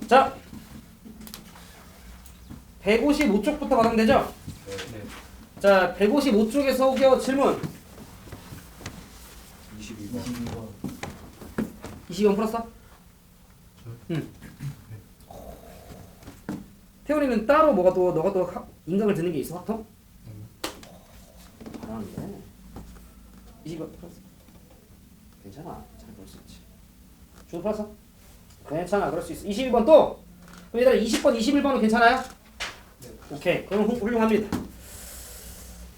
자, 155쪽부터 받으면 되죠? 네. 자, 155쪽에서 오겨 질문. 22번. 22번 풀었어? 응. 태훈이는 따로 너가 또 인강을 듣는 게 있어? 확통? 잘하는데. 22번 풀었어. 괜찮아. 잘 볼 수 있지. 준 풀었어? 괜찮아. 그럴 수 있어. 22번 또! 그럼 얘들아 20번, 21번은 괜찮아요? 네. 오케이. 그럼 훌륭합니다.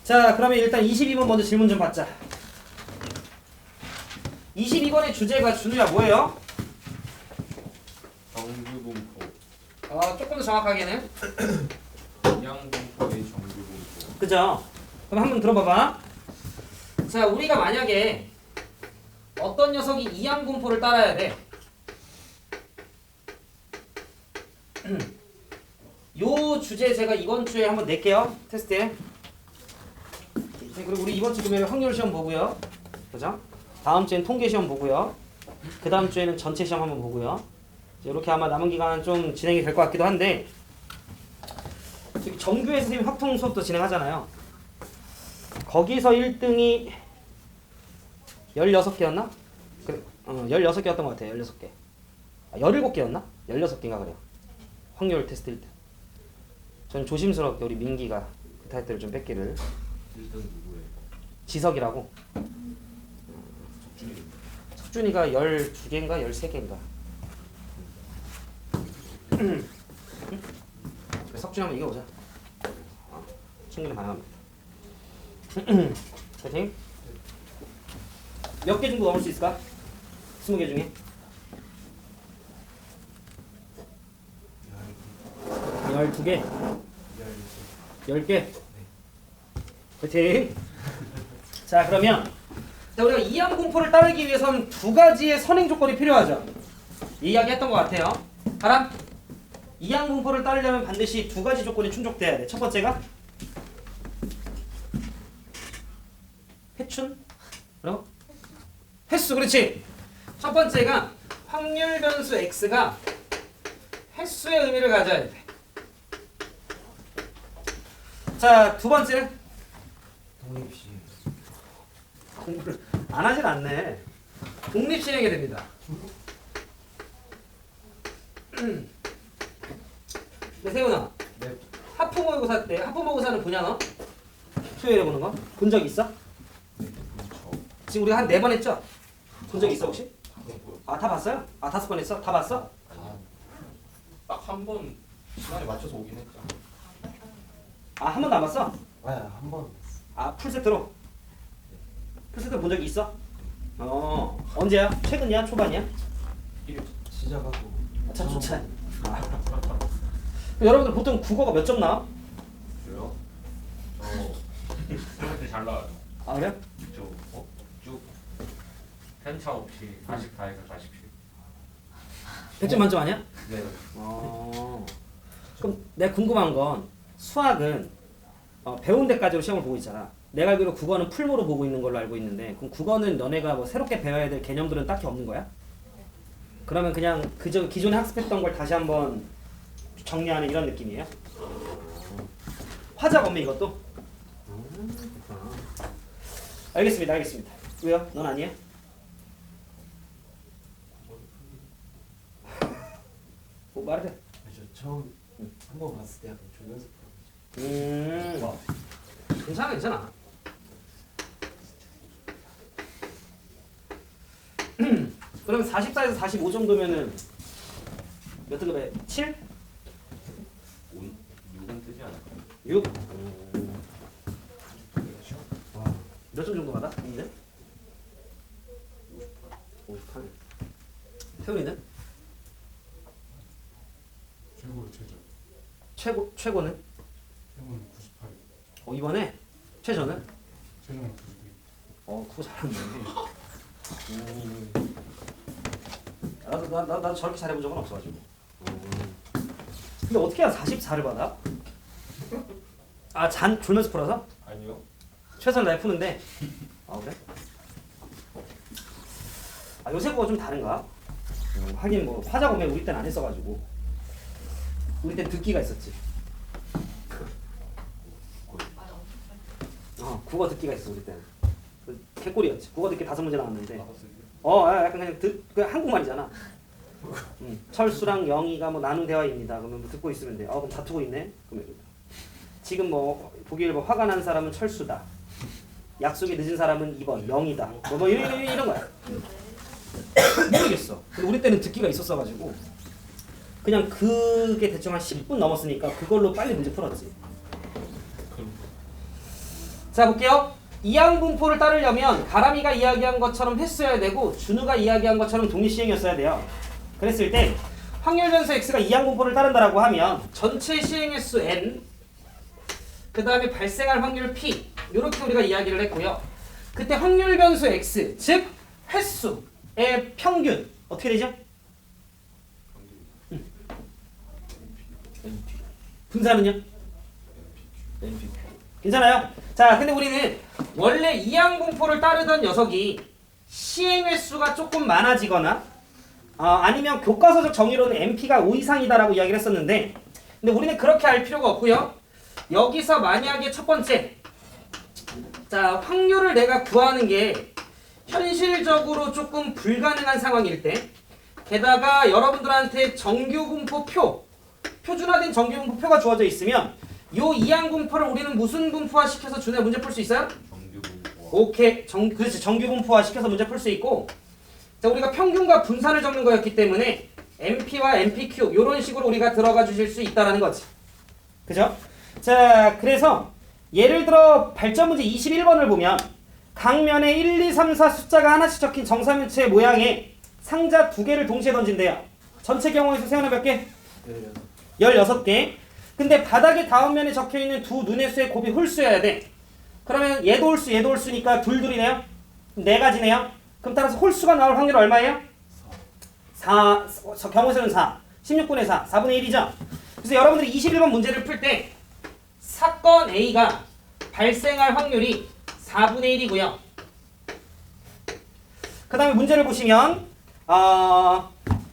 자, 그러면 일단 22번 먼저 질문 좀 받자. 22번의 주제가 준우야 뭐예요? 정규분포. 조금 더 정확하게는 이항분포의 정규분포. 그죠? 그럼 한번 들어봐봐. 자, 우리가 만약에 어떤 녀석이 이항분포를 따라야 돼. 요 주제 제가 이번 주에 한번 낼게요. 테스트에. 그리고 우리 이번 주 금요일에 확률 시험 보고요. 그죠? 다음 주엔 통계 시험 보고요. 그 다음 주에는 전체 시험 한번 보고요. 이렇게 아마 남은 기간은 좀 진행이 될 것 같기도 한데, 정규회 선생님 확통 수업도 진행하잖아요. 거기서 1등이 16개였나? 그래, 16개였던 것 같아요. 16개. 17개였나? 16개인가 그래요. 확률 테스트 1등. 저는 조심스럽게 우리 민기가 그 타이틀을 좀 뺏기를. 1등 누구예요? 지석이라고. 석준이. 석준이가 12개인가 13개인가. 석준이 한번 이겨보자. 충분히 가능합니다. 파이팅. 몇 개 정도 넘을 수 있을까? 20개 중에 12개? 10개? 파이팅. 자, 그러면 우리가 이항분포를 따르기 위해서는 두 가지의 선행 조건이 필요하죠. 이 이야기 했던 것 같아요. 바람? 이항분포를 따르려면 반드시 두 가지 조건이 충족돼야 돼. 첫 번째가 회춘? 그리고 횟수. 그렇지. 첫 번째가 확률 변수 x가 횟수의 의미를 가져야 돼. 자, 두 번째는 독립시. 공부를 안 하진 않네. 독립시행이 됩니다. 네, 세훈아. 네. 하프모의고사 때 하프모의고사는 보냐 너? 수요일에 보는 거? 본 적 있어? 네. 저. 지금 우리가 한 4번 했죠? 본 적 있어 혹시? 네. 아, 다 봤어요? 아, 5번 했어? 다 봤어? 딱 한 번 시간에 맞춰서 오긴 했죠. 아, 한 번도 안 봤어? 한 번. 아, 풀세트로? 풀세트 본 적이 있어? 언제야? 최근이야? 초반이야? 1일 시작하고. 참 좋지. 여러분들 보통 국어가 몇 점 나와? 그래요? 그런데 잘 나와요. 아, 그래? 쭉 편차 없이 44에서 47. 100점 만점 아니야? 네. 그럼 내가 궁금한 건 수학은 배운 데까지로 시험을 보고 있잖아. 내가 알기로 국어는 풀모로 보고 있는 걸로 알고 있는데, 그럼 국어는 너네가 뭐 새롭게 배워야 될 개념들은 딱히 없는 거야? 그러면 그냥 그저 기존에 학습했던 걸 다시 한번 정리하는 이런 느낌이에요? 화작 없네 이것도? 알겠습니다. 알겠습니다. 왜요? 넌 아니야? 뭐 말해. 저 처음 한 번 봤을 때 약간 졸면서 와. 괜찮아 괜찮아. 그러면 44에서 45 정도면은 몇 등급에? 7? 6은 뜨지 않을까요? 6? 몇 점 정도 받아? 이제? 58. 태훈이는? 최고로 최저. 최고는? 최고는 98. 이번에 최저는? 최저는 92. 그거 잘하네. 나도 저렇게 잘해본 적은 없어가지고. 근데 어떻게 해야 44를 받아? 아, 졸면서 풀어서? 아니요. 최선을 다해 푸는데. 아, 그래? 요새 거가 좀 다른가? 하긴 뭐 화작 오면 우리 때는 안 했어가지고. 우리 때 듣기가 있었지. 국어 듣기가 있어 우리 때는. 그 개꿀이었지. 국어 듣기 5문제 나왔는데. 약간 그냥 그냥 한국말이잖아. 철수랑 영희가 뭐 나눈 대화입니다. 그러면 뭐 듣고 있으면 돼. 그럼 다투고 있네. 그러면 지금 뭐 보기에 뭐 화가 난 사람은 철수다. 약속이 늦은 사람은 2번 영희다. 뭐 이런 거야. 모르겠어. 근데 우리 때는 듣기가 있었어가지고 그냥 그게 대충 한 10분 넘었으니까 그걸로 빨리 문제 풀었지. 자 볼게요. 이항분포를 따르려면 가람이가 이야기한 것처럼 횟수여야 되고 준우가 이야기한 것처럼 독립시행이었어야 돼요. 그랬을 때 확률 변수 x가 이항분포를 따른다라고 하면 전체 시행 횟수 n 그 다음에 발생할 확률 p 이렇게 우리가 이야기를 했고요. 그때 확률 변수 x 즉 횟수의 평균 어떻게 되죠? 분산은요? 괜찮아요? 자, 근데 우리는 원래 이항분포를 따르던 녀석이 시행 횟수가 조금 많아지거나 아니면 교과서적 정의로는 MP가 5 이상이다라고 이야기를 했었는데 근데 우리는 그렇게 할 필요가 없고요. 여기서 만약에 첫 번째 자 확률을 내가 구하는 게 현실적으로 조금 불가능한 상황일 때 게다가 여러분들한테 정규분포 표준화된 정규분포표가 주어져 있으면 요 이항분포를 우리는 무슨 분포화 시켜서 준에 문제 풀 수 있어요? 정규분포. 오케이. 그렇지. 정규분포화 시켜서 문제 풀 수 있고 자 우리가 평균과 분산을 적는 거였기 때문에 MP와 MPQ 요런 식으로 우리가 들어가 주실 수 있다라는 거지. 그죠? 자 그래서 예를 들어 발전 문제 21번을 보면 각면에 1, 2, 3, 4 숫자가 하나씩 적힌 정사면체 모양의 상자 2개를 동시에 던진대요. 전체 경우에서 세우는 몇 개? 16개. 근데 바닥에 다음면에 적혀있는 두 눈의 수의 곱이 홀수여야 돼. 그러면 얘도 홀수 얘도 홀수니까 둘이네요. 4가지네요. 그럼 따라서 홀수가 나올 확률 얼마예요? 4. 경우에서는 4. 16분의 4. 4분의 1이죠. 그래서 여러분들이 21번 문제를 풀 때 사건 A가 발생할 확률이 4분의 1이고요. 그 다음에 문제를 보시면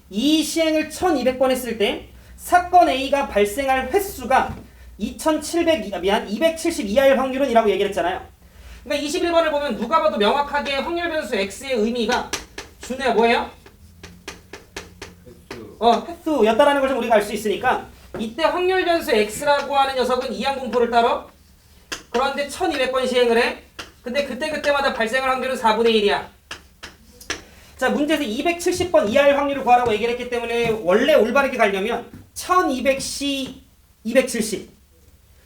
이 시행을 1200번 했을 때 사건 A가 발생할 횟수가 272할 확률은 이라고 얘기를 했잖아요. 그러니까 21번을 보면 누가 봐도 명확하게 확률 변수 x의 의미가 준우야 뭐예요? 횟수였다라는 걸 좀 우리가 알 수 있으니까 이때 확률 변수 x라고 하는 녀석은 이항분포를 따로 그런데 1200번 시행을 해. 근데 그때마다 발생할 확률은 4분의 1이야. 자 문제에서 270번 이하일 확률을 구하라고 얘기를 했기 때문에 원래 올바르게 가려면 1200C 270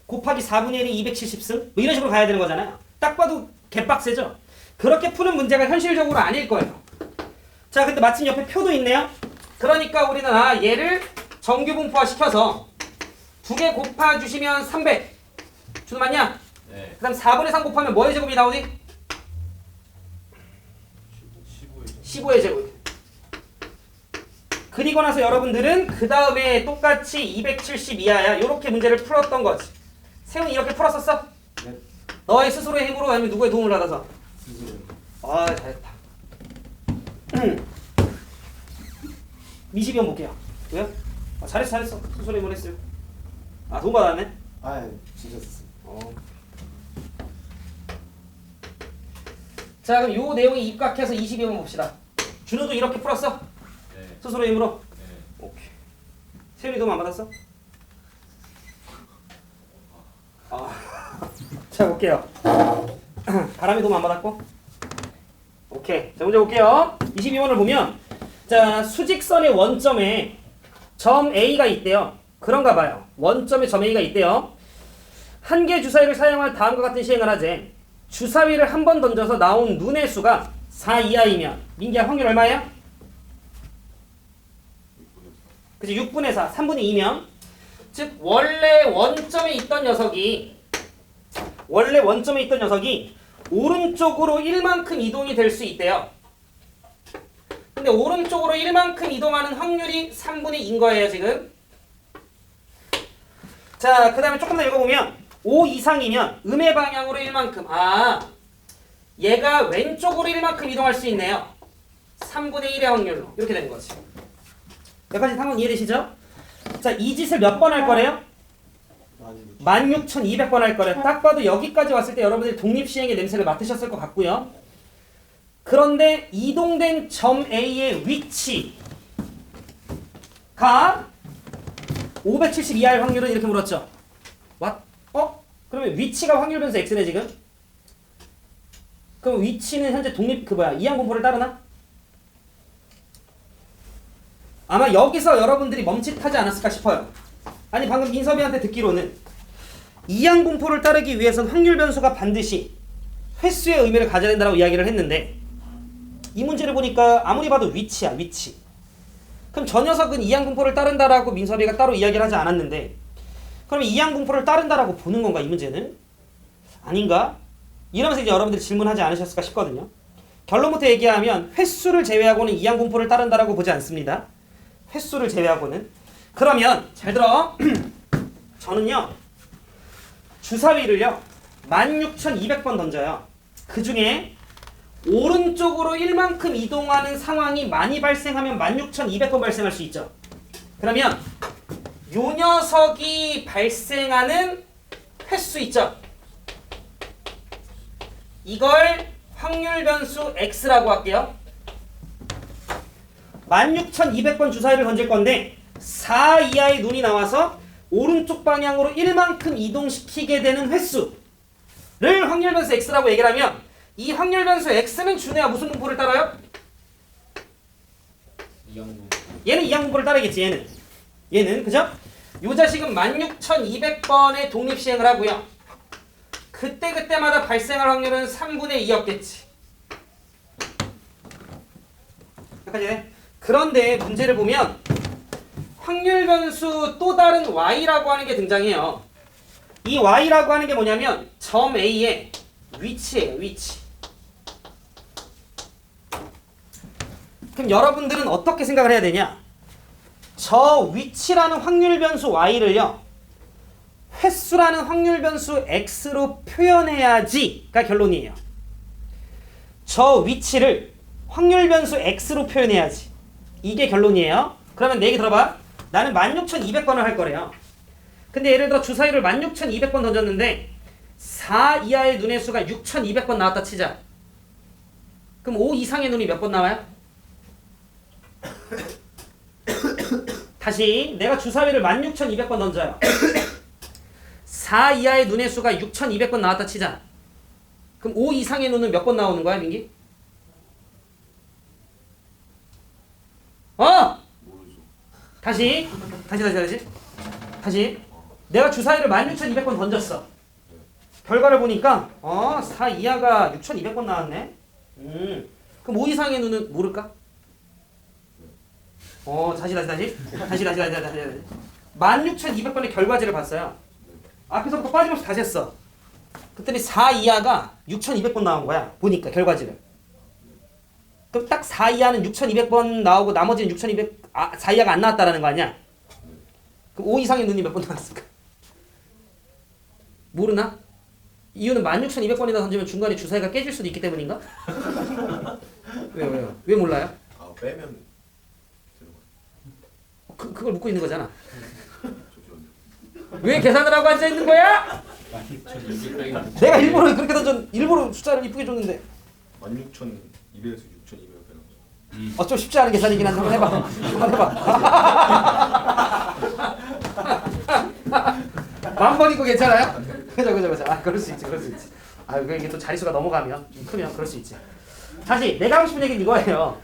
곱하기 4분의 1이 270승 뭐 이런 식으로 가야 되는 거잖아요. 딱 봐도 개빡세죠? 그렇게 푸는 문제가 현실적으로 아닐 거예요. 자 근데 마침 옆에 표도 있네요. 그러니까 우리는 얘를 정규분포화 시켜서 2개 곱해주시면 300 준우 맞냐? 네. 그 다음 4분의 3 곱하면 뭐의 제곱이 나오니? 15의 제곱. 그리고 나서 여러분들은 그 다음에 똑같이 270 이하야. 이렇게 문제를 풀었던 거지. 세훈이 이렇게 풀었었어? 네. 너의 스스로의 힘으로 아니면 누구의 도움을 받아서? 스스로. 잘했다. 22번 볼게요. 왜요? 잘했어. 스스로의 힘을 했어요. 도움 받았네? 진짜 썼어요. 자 그럼 요 내용에 입각해서 22번 봅시다. 준호도 이렇게 풀었어? 네. 스스로의 힘으로? 네. 오케이. 세훈이 도움 안 받았어? 자 볼게요. 바람이 도움 안 받았고? 오케이. 자 문제 볼게요. 22번을 보면 자 수직선의 원점에 점 A가 있대요. 그런가 봐요. 원점에 점 A가 있대요. 한 개 주사위를 사용할 다음과 같은 시행을 하재. 주사위를 한 번 던져서 나온 눈의 수가 4 이하이면 민기야 확률 얼마예요? 그치 6분의 4, 3분의 2면 즉 원래 원점에 있던 녀석이 오른쪽으로 1만큼 이동이 될 수 있대요. 근데 오른쪽으로 1만큼 이동하는 확률이 3분의 2인 거예요 지금. 자 그 다음에 조금 더 읽어보면 5 이상이면 음의 방향으로 1만큼. 얘가 왼쪽으로 1만큼 이동할 수 있네요. 3분의 1의 확률로. 이렇게 되는 거지. 여기까지 상황 이해되시죠? 자, 이 짓을 몇 번 할 거래요? 16,200번 할 거래. 딱 봐도 여기까지 왔을 때 여러분들이 독립시행의 냄새를 맡으셨을 것 같고요. 그런데 이동된 점 A의 위치가 570 이하일 확률은 이렇게 물었죠. 그러면 위치가 확률 변수 x네 지금? 그럼 위치는 현재 독립 이항 분포를 따르나? 아마 여기서 여러분들이 멈칫하지 않았을까 싶어요. 아니 방금 민섭이한테 듣기로는 이항 분포를 따르기 위해서는 확률 변수가 반드시 횟수의 의미를 가져야 된다고 이야기를 했는데 이 문제를 보니까 아무리 봐도 위치야, 위치. 그럼 저 녀석은 이항 분포를 따른다라고 민섭이가 따로 이야기를 하지 않았는데 그럼 이항 분포를 따른다라고 보는 건가 이 문제는? 아닌가? 이러면서 이제 여러분들이 질문하지 않으셨을까 싶거든요. 결론부터 얘기하면 횟수를 제외하고는 이항 분포를 따른다라고 보지 않습니다. 횟수를 제외하고는. 그러면 잘 들어. 저는요. 주사위를요. 16,200번 던져요. 그 중에 오른쪽으로 1만큼 이동하는 상황이 많이 발생하면 16,200번 발생할 수 있죠. 그러면 요 녀석이 발생하는 횟수 있죠. 이걸 확률 변수 x라고 할게요. 16,200번 주사위를 던질 건데 4 이하의 눈이 나와서 오른쪽 방향으로 1만큼 이동시키게 되는 횟수를 확률 변수 x라고 얘기를 하면 이 확률 변수 x는 준혜야 무슨 분포를 따라요? 얘는 이항 분포를 따르겠지. 얘는 그죠? 요 자식은 16,200번의 독립시행을 하고요. 그때마다 발생할 확률은 3분의 2였겠지. 여기까지. 그런데 문제를 보면 확률 변수 또 다른 y라고 하는 게 등장해요. 이 y라고 하는 게 뭐냐면 점 A의 위치예요. 위치. 그럼 여러분들은 어떻게 생각을 해야 되냐? 저 위치라는 확률 변수 y를요. 횟수라는 확률 변수 x로 표현해야지가 결론이에요. 저 위치를 확률 변수 x로 표현해야지. 이게 결론이에요. 그러면 내 얘기 들어봐. 나는 16,200번을 할 거래요. 근데 예를 들어 주사위를 16,200번 던졌는데 4 이하의 눈의 수가 6,200번 나왔다 치자. 그럼 5 이상의 눈이 몇 번 나와요? 다시 내가 주사위를 16,200번 던져요. 4 이하의 눈의 수가 6,200번 나왔다 치자. 그럼 5 이상의 눈은 몇 번 나오는 거야, 민기? 다시. 내가 주사위를 16,200번 던졌어. 결과를 보니까 4 이하가 6,200번 나왔네. 그럼 5 이상의 눈은 모를까? 다시. 16,200번의 결과지를 봤어요. 앞에서부터 빠짐없이 다시 했어. 그랬더니 4 이하가 6,200번 나온 거야. 보니까 결과지를. 그럼 딱 4 이하는 6,200번 나오고 나머지는 4 이하가 안 나왔다라는 거 아니야? 그럼 5 이상의 눈이 몇 번 나왔을까? 모르나? 이유는 16,200번이나 던지면 중간에 주사위가 깨질 수도 있기 때문인가? 왜요? 왜 몰라요? 빼면 그걸 묻고 있는 거잖아. 왜 계산을 하고 앉아 있는 거야? 내가 일부러 그렇게 일부러 숫자를 이쁘게 줬는데. 16,200에서 6,200 빼는 좀 쉽지 않은 계산이긴 한데 한번 해봐. 만 번이고 괜찮아요? 그죠. 그럴 수 있지. 이게 또 자릿수가 넘어가면 좀 크면 그럴 수 있지. 다시 내가 하고 싶은 얘기는 이거예요.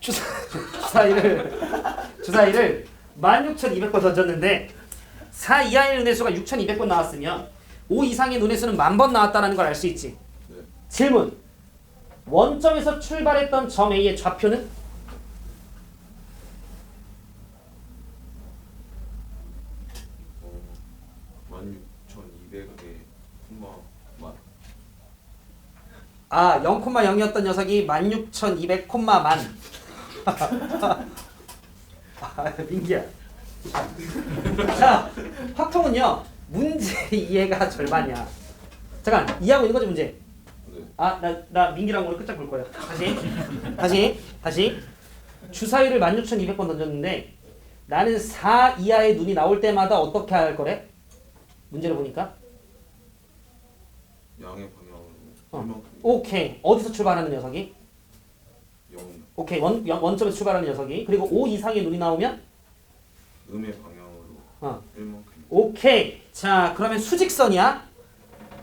주사위를 16,200번 던졌는데 4 이하의 눈의 수가 6,200번 나왔으면 5 이상의 눈의 수는 10,000번 나왔다는 걸 알 수 있지. 네. 질문. 원점에서 출발했던 점 A의 좌표는? 거. 16,200에 콤마 0,0이었던 녀석이 16,200, 만. 민기야. 자, 확통은요. 문제 이해가 절반이야. 잠깐, 이해하고 있는 거지 문제? 네. 나 민기랑 오늘 끝장 볼 거야. 다시. 주사위를 16,200번 던졌는데 나는 4 이하의 눈이 나올 때마다 어떻게 할 거래? 문제를 보니까 양의 방향으로 어. 이만큼 오케이. 어디서 출발하는 녀석이? 0 오케이. 원점에서 출발하는 녀석이. 그리고 5 이상의 눈이 나오면 음의 방향으로 어. 1만큼 오케이. 자, 그러면 수직선이야.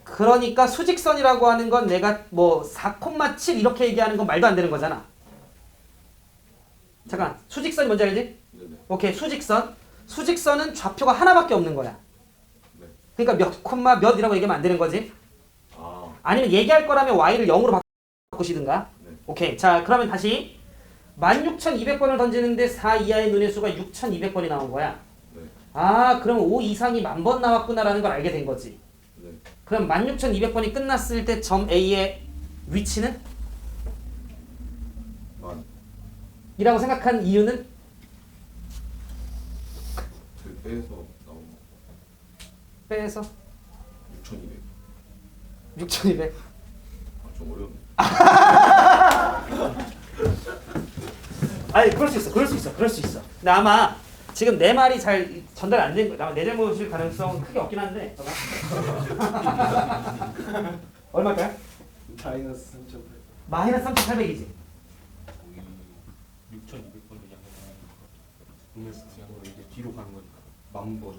그러니까 수직선이라고 하는 건 내가 뭐 4,7 이렇게 얘기하는 건 말도 안 되는 거잖아. 잠깐. 수직선이 뭔지 알지? 네네. 오케이. 수직선. 수직선은 좌표가 하나밖에 없는 거야. 네. 그러니까 몇 콤마 몇 이라고 얘기하면 안 되는 거지. 아, 아니면 얘기할 거라면 y를 0으로 바꾸시든가. 네. 오케이. 자, 그러면 다시 16,200번을 던지는데 4 이하의 눈의 수가 6,200번이 나온 거야. 네. 아, 그럼 5 이상이 10,000번 나왔구나라는 걸 알게 된 거지. 네. 그럼 16,200번이 끝났을 때 점 A의 위치는? 만. 이라고 생각한 이유는? 그 빼서 나온 빼서 6,200. 6,200. 아, 좀 어려운데. 아니, 그럴 수 있어. 그럴 수 있어. 그럴 수 있어. 근데 아마 지금 내 말이 잘 전달 안 된 거야. 아마 내 잘못일 가능성은 크게 없긴 한데. 얼마일까요? 마이너스 3.8. 마이너스 3,800이지. 6,200번 그냥 보면서 양으로 이제 뒤로 가는 거니까 10,000번은.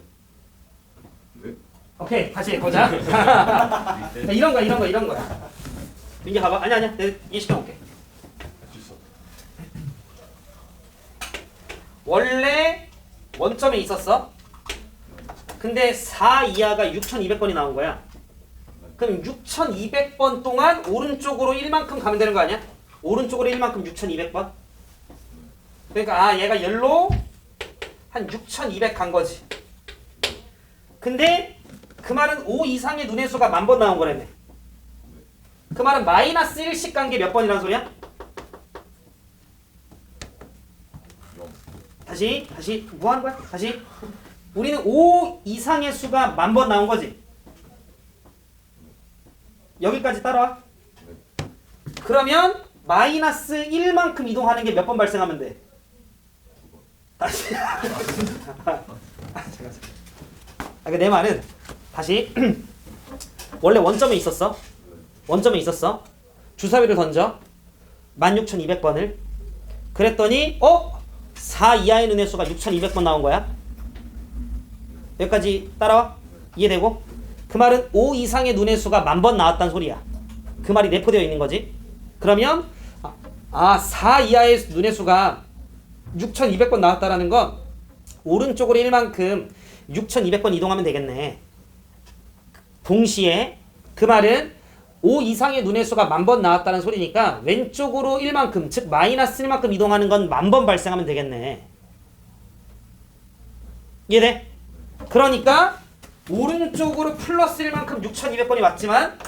네? 오케이, 다시 해보자. 자, 이런 거야. 민기 가봐. 아니야. 내가 이해시켜볼게. 할수 있어. 원래 원점에 있었어. 근데 4 이하가 6,200번이 나온 거야. 그럼 6,200번 동안 오른쪽으로 1만큼 가면 되는 거 아니야? 오른쪽으로 1만큼 6,200번. 그러니까 얘가 열로 한 6,200 간 거지. 근데 그 말은 5 이상의 눈의 수가 10,000번 나온 거라며. 그 말은 마이너스 1씩 간 게 몇 번이란 소리야? 0. 다시 뭐 하는 거야? 다시 우리는 5 이상의 수가 10,000번 나온 거지. 여기까지 따라와. 그러면 마이너스 1만큼 이동하는 게 몇 번 발생하면 돼? 다시. 그러니까 내 말은 다시 원래 원점에 있었어. 주사위를 던져. 16,200번을. 그랬더니 4 이하의 눈의 수가 6,200번 나온 거야. 여기까지 따라와? 이해되고? 그 말은 5 이상의 눈의 수가 10,000번 나왔다는 소리야. 그 말이 내포되어 있는 거지. 그러면 4 이하의 눈의 수가 6,200번 나왔다라는 건 오른쪽으로 1만큼 6,200번 이동하면 되겠네. 동시에 그 말은 5 이상의 눈의 수가 10,000번 나왔다는 소리니까 왼쪽으로 1만큼, 즉 마이너스 1만큼 이동하는 건 10,000번 발생하면 되겠네. 이해돼? 그러니까 오른쪽으로 플러스 1만큼 6,200번이 왔지만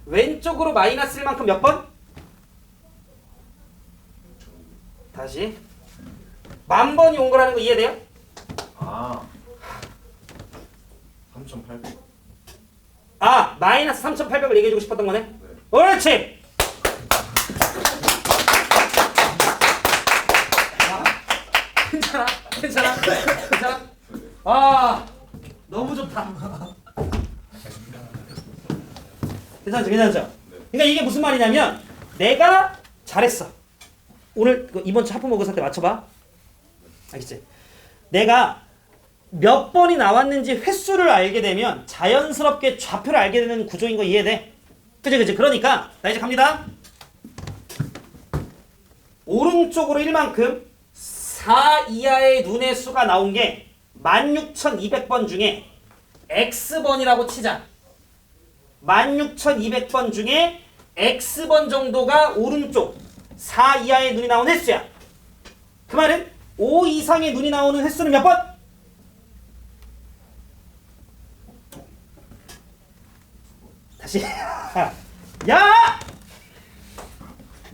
왼쪽으로 마이너스 1만큼 몇 번? 다시 10,000번이 온 거라는 거 이해돼요? 아. 3,800. 마이너스 3,800을 얘기해주고 싶었던 거네? 네. 옳지! 괜찮아? 너무 좋다. 괜찮죠? 네. 그러니까 이게 무슨 말이냐면 내가 잘했어. 오늘 이번 주 하프 모의고사 때 맞춰봐. 알겠지? 내가 몇 번이 나왔는지 횟수를 알게 되면 자연스럽게 좌표를 알게 되는 구조인 거 이해돼? 그치? 그러니까 나 이제 갑니다. 오른쪽으로 1만큼 4 이하의 눈의 수가 나온 게 16,200번 중에 X번이라고 치자. 16,200번 중에 X번 정도가 오른쪽 4 이하의 눈이 나온 횟수야. 그 말은 5 이상의 눈이 나오는 횟수는 몇 번? 다시. 야!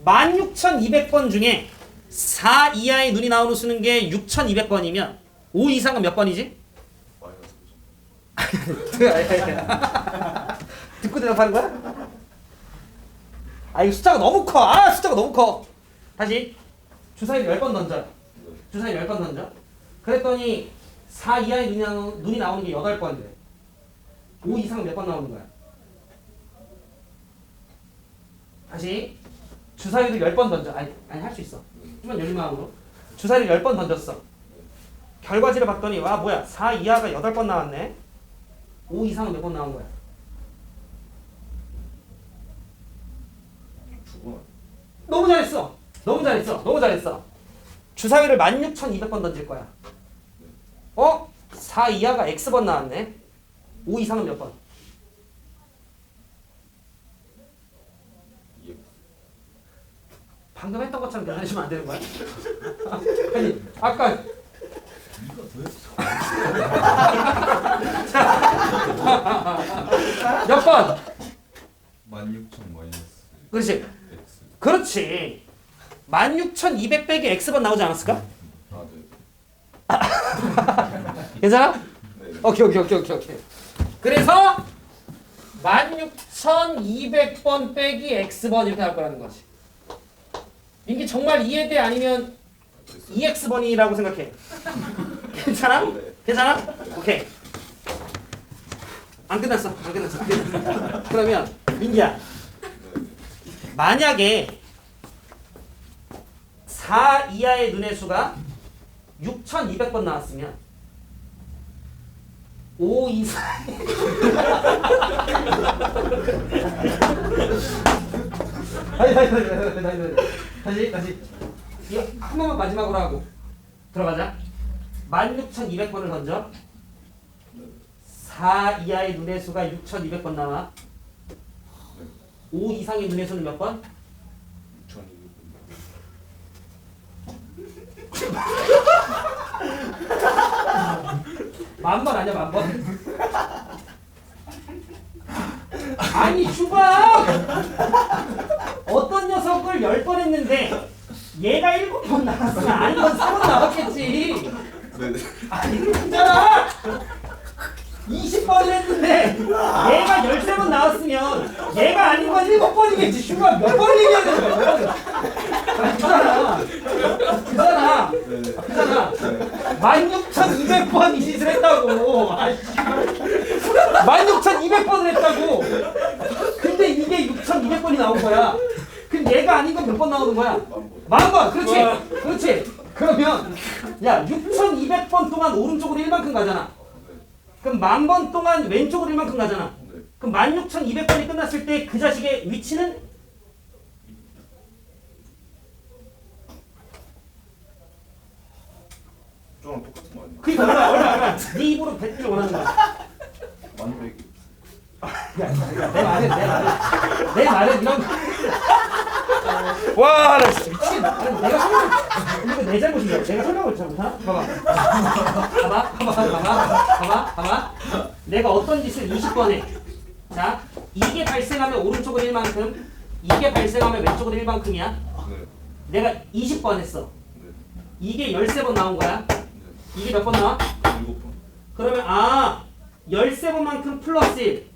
16,200번 중에 4 이하의 눈이 나오는 수는 게 6,200번이면 5 이상은 몇 번이지? 마이너스 듣고 대답하는 거야? 이거 숫자가 너무 커. 숫자가 너무 커. 다시 주사위 10번 던져. 주사위 10번 던져. 그랬더니 4 이하의 눈이 나오는 게 8번인데 5 이상은 몇 번 나오는 거야? 다시 주사위를 10번 던져. 아니 할 수 있어. 좀만 열린 마음으로. 주사위를 10번 던졌어. 결과지를 봤더니 와 뭐야 4 이하가 8번 나왔네. 5 이상은 몇 번 나온 거야? 두 번. 너무 잘했어. 너무 잘했어. 너무 잘했어. 주사위를 16,200번 던질 거야. 4 이하가 X번 나왔네. 5 이상은 몇 번? 방금 했던 것처럼 계산해주면 안 되는 거야? 아니 아까 몇 번? 16,000 마이너스 그렇지. X. 그렇지. 16,200 빼기 X번 나오지 않았을까? 괜찮아? 네. 오케이. 그래서 16,200번 빼기 X번 이렇게 할 거라는 거지. 이게 정말 이해돼 아니면 2X번이라고 생각해. 괜찮아? 네. 괜찮아? 오케이. 안 끝났어. 그러면 민기야. 만약에 4 이하의 눈의 수가 6,200번 나왔으면 5 이상 다시 이거 한 번만 마지막으로 하고 들어가자. 16,200번을 던져. 4 이하의 눈의 수가 6,200번 나와. 5 이상의 눈의 수는 몇 번? 6,200번. 만번 아니야 만번? 아니 주방 어떤 녀석을 10번 했는데 얘가 7번 나왔으면 아닌 건 3번 나왔겠지. 네. 아니 그잖아 20번을 했는데 얘가 13번 나왔으면 얘가 아닌 건 7번이겠지. 슈가 몇 번을 얘기해야 되는 거야? 그잖아. 16,200번 이 짓을 했다고. 16,200번을 했다고. 근데 이게 6,200번이 나온 거야. 그럼 얘가 아닌 건 몇 번 나오는 거야? 10,000번. 그렇지. 그러면 야 6,200번 동안 오른쪽으로 1만큼 가잖아. 그럼 10,000번 동안 왼쪽으로 1만큼 가잖아. 그럼 16,200번이 끝났을 때 그 자식의 위치는? 저랑 똑같은 거 아니야? 그니까 얼마 네 입으로 뱉기를 원하는 거야. 만백이. 내 말은 이런 와, 나 진짜 미치겠네. 아니, 내가 설명, 이거 내 잘못이야. 내가 설명을 잘못하나? 봐봐. 내가 어떤 짓을 20번 해. 자, 이게 발생하면 오른쪽으로 1만큼, 이게 발생하면 왼쪽으로 1만큼이야. 네. 내가 20번 했어. 네. 이게 13번 나온 거야. 네. 이게 몇 번 나와? 7번. 그러면 13번만큼 플러스 1,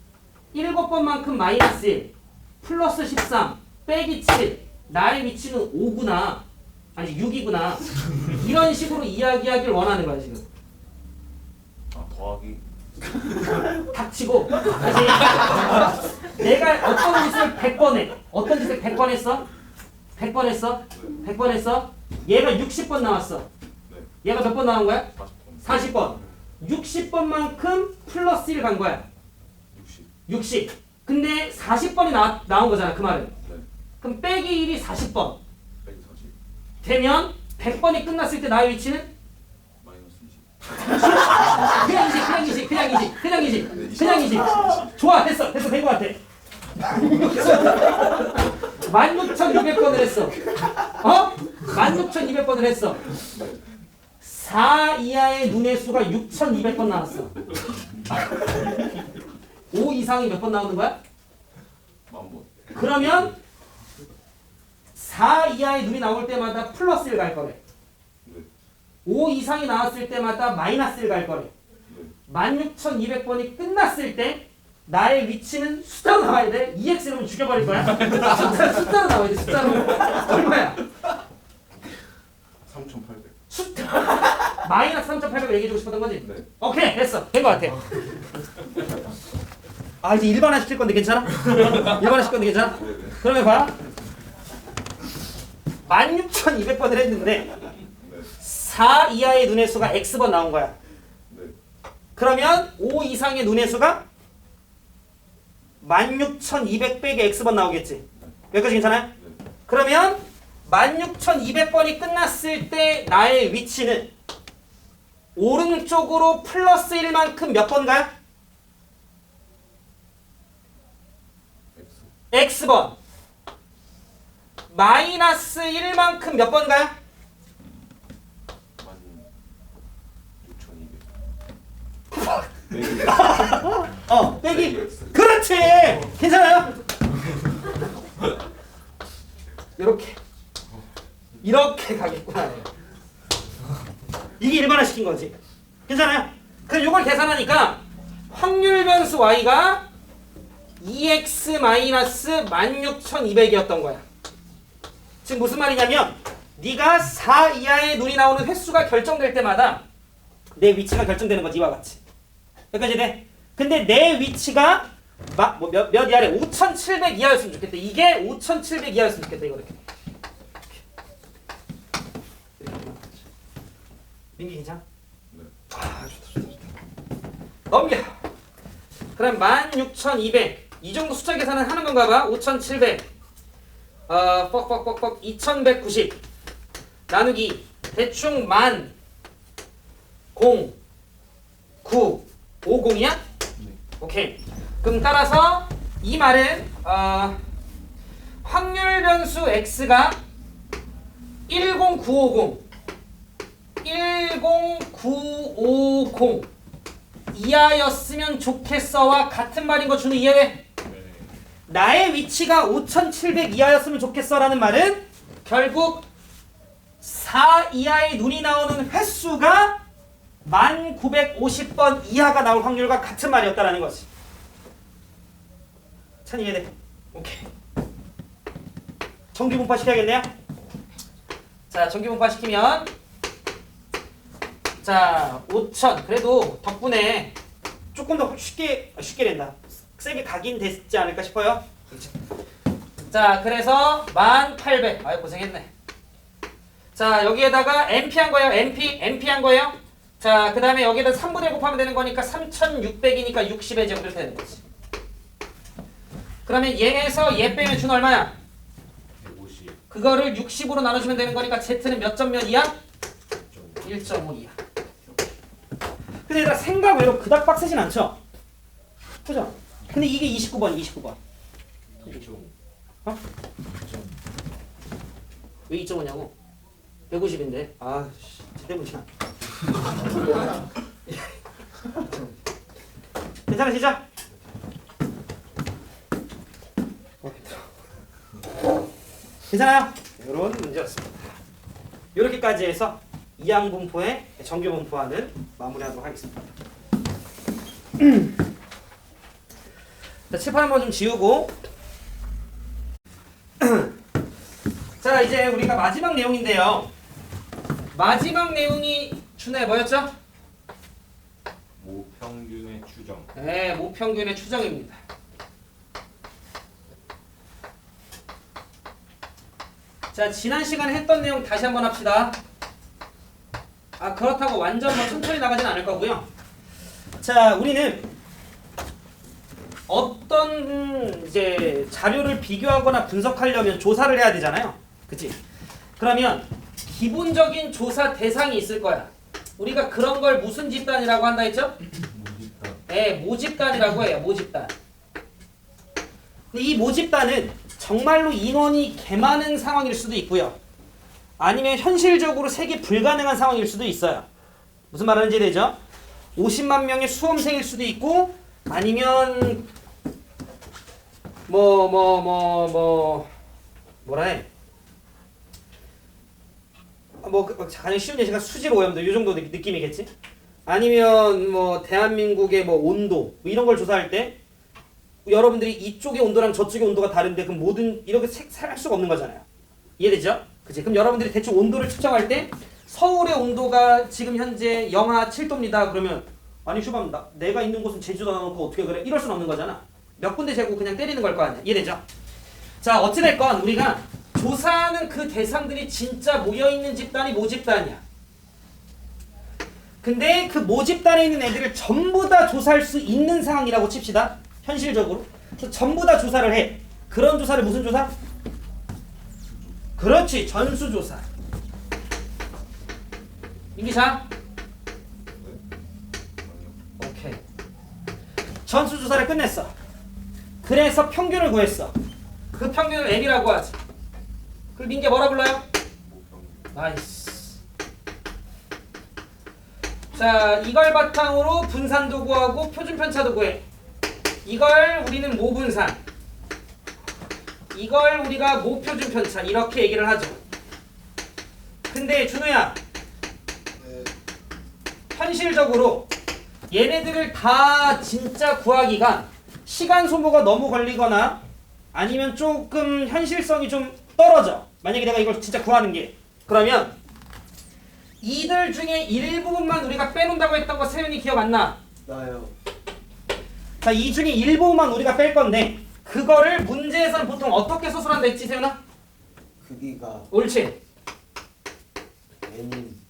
7번만큼 마이너스 1, 플러스 13, 빼기 7, 나의 위치는 5구나. 아니 6이구나. 이런 식으로 이야기하기를 원하는 거야 지금. 더하기. 닥치고 다시 내가 어떤 짓을 100번 해. 어떤 짓을 100번 했어? 100번 했어? 얘가 60번 나왔어. 네. 얘가 몇 번 나온 거야? 40번. 40번. 60번만큼 플러스 1 간 거야. 60. 근데 40번이 나온 거잖아 그 말은. 네. 그럼 빼기 1이 40번 140. 되면 100번이 끝났을 때 나의 위치는? 마이너스 20. 그냥 20. 좋아 됐어 된 거 같아. 16,200번을 했어. 16,200번을 했어. 4 이하의 눈의 수가 6,200번 나왔어. 5 이상이 몇 번 나오는 거야? 10,000번. 그러면 4 이하의 눈이 나올 때마다 플러스 1 갈 거래. 네. 5 이상이 나왔을 때마다 마이너스 1 갈 거래. 네. 16,200번이 끝났을 때 나의 위치는 숫자로 나와야 돼. EX라면 죽여버릴 거야. 숫자로 나와야 돼. 숫자로. 얼마야? 3,800. 숫자. 마이너스 3.800을 얘기해주고 싶었던 거지? 네. 오케이 됐어 된 거 같아. 아 이제 일반화 시킬 건데 괜찮아? 일반화 시킬 건데 괜찮아? 네네. 그러면 봐 16,200번을 했는데 4 이하의 눈의 수가 x번 나온 거야. 네. 그러면 5 이상의 눈의 수가 16,200 빼기 x번 나오겠지. 여기까지 괜찮아요? 네. 그러면 16,200번이 끝났을 때 나의 위치는 오른쪽으로 플러스 1만큼 몇 번 가요? X. x번 마이너스 1만큼 몇 번 가요? 16,200. 빼기 X. 그렇지 괜찮아요? 이렇게 가겠구나. 이게 일반화 시킨 거지. 괜찮아요? 그럼 이걸 계산하니까 확률 변수 y가 2x-16,200이었던 거야. 지금 무슨 말이냐면 네가 4 이하의 눈이 나오는 횟수가 결정될 때마다 내 위치가 결정되는 거지. 이와 같이. 여기까지 돼? 근데 내 위치가 몇 이하래? 5,700 이하였으면 좋겠다. 이게 5,700 이하였으면 좋겠다. 이거 이렇게. 민기 괜찮아? 네. 아 좋다. 넘겨. 그럼 16,200 이 정도 숫자 계산은 하는 건가 봐. 5,700 뻑뻑뻑뻑 2,190 나누기 대충 10,000 0 9 50이야? 네. 오케이. 그럼 따라서 이 말은 확률 변수 x가 10950 10950 이하였으면 좋겠어와 같은 말인 거 준우 이해해? 네. 나의 위치가 5,700 이하였으면 좋겠어라는 말은 결국 4 이하의 눈이 나오는 횟수가 1950번 이하가 나올 확률과 같은 말이었다라는 거지. 찬 이해돼? 오케이. 정규분파 시켜야겠네요. 자, 정규분파 시키면 자 5,000 그래도 덕분에 조금 더 쉽게 된다. 세게 가긴 됐지 않을까 싶어요. 자 그래서 1800 아유 고생했네. 자 여기에다가 MP 한 거예요. MP 한 거예요. 자 그 다음에 여기에다 3분의 곱하면 되는 거니까 3600이니까 60의 제곱이 되는 거지. 그러면 얘에서 얘 빼면 준 얼마야? 150. 그거를 60으로 나눠주면 되는 거니까 Z는 몇 점 몇 이야? 1.5 이야. 근데 얘들아 생각 외로 그닥 빡세진 않죠? 그죠? 근데 이게 29번. 2.5. 왜 2.5냐고? 150인데. 아, 때문이야. 괜찮으시죠? 괜찮아요? 이런 문제였습니다. 이렇게까지 해서 이항분포의 정규분포와는 마무리하도록 하겠습니다. 자, 칠판 한번 좀 지우고 자 이제 우리가 마지막 내용인데요. 마지막 내용이 준혜 뭐였죠? 모평균의 추정. 네, 모평균의 추정입니다. 자, 지난 시간에 했던 내용 다시 한번 합시다. 아, 그렇다고 완전 뭐 천천히 나가진 않을 거고요. 자, 우리는 어떤 이제 자료를 비교하거나 분석하려면 조사를 해야 되잖아요. 그치? 그러면 기본적인 조사 대상이 있을 거야. 우리가 그런 걸 무슨 집단이라고 한다 했죠? 네, 모집단이라고 해요. 모집단. 근데 이 모집단은 정말로 인원이 개 많은 상황일 수도 있고요. 아니면 현실적으로 세개 불가능한 상황일 수도 있어요. 무슨 말하는지 되죠? 50만 명의 수험생일 수도 있고 아니면 뭐라 해? 가장 쉬운 예시가 수질 오염도 이 정도 느낌이겠지? 아니면 뭐 대한민국의 뭐 온도 뭐 이런 걸 조사할 때 여러분들이 이쪽의 온도랑 저쪽의 온도가 다른데 그럼 모든 이렇게 할 수가 없는 거잖아요. 이해되죠? 그치? 그럼 여러분들이 대충 온도를 측정할 때 서울의 온도가 지금 현재 영하 7도입니다. 그러면 아니 슈밤 내가 있는 곳은 제주도 나놓고 어떻게 그래? 이럴 수는 없는 거잖아. 몇 군데 재고 그냥 때리는 걸 거 아니야. 이해되죠? 자 어찌됐건 우리가 조사하는 그 대상들이 진짜 모여있는 집단이 모집단이야. 근데 그 모집단에 있는 애들을 전부 다 조사할 수 있는 상황이라고 칩시다. 현실적으로. 그래서 전부 다 조사를 해. 그런 조사를 무슨 조사? 그렇지. 전수조사. 민기자? 오케이. 전수조사를 끝냈어. 그래서 평균을 구했어. 그 평균을 N이라고 하지. 그리고 민기가 뭐라 불러요? 나이스. 자, 이걸 바탕으로 분산도 구하고 표준편차도 구해. 이걸 우리는 모분산, 이걸 우리가 모표준편차 이렇게 얘기를 하죠. 근데 준우야, 현실적으로 얘네들을 다 진짜 구하기가 시간 소모가 너무 걸리거나 아니면 조금 현실성이 좀 떨어져. 만약에 내가 이걸 진짜 구하는 게, 그러면 이들 중에 일부분만 우리가 빼놓는다고 했던 거 세윤이 기억 안 나? 나요. 자, 이 중에 일부분만 우리가 뺄 건데 그거를 문제에서는 보통 어떻게 소술한다 했지, 세윤아? 크기가 옳지. N인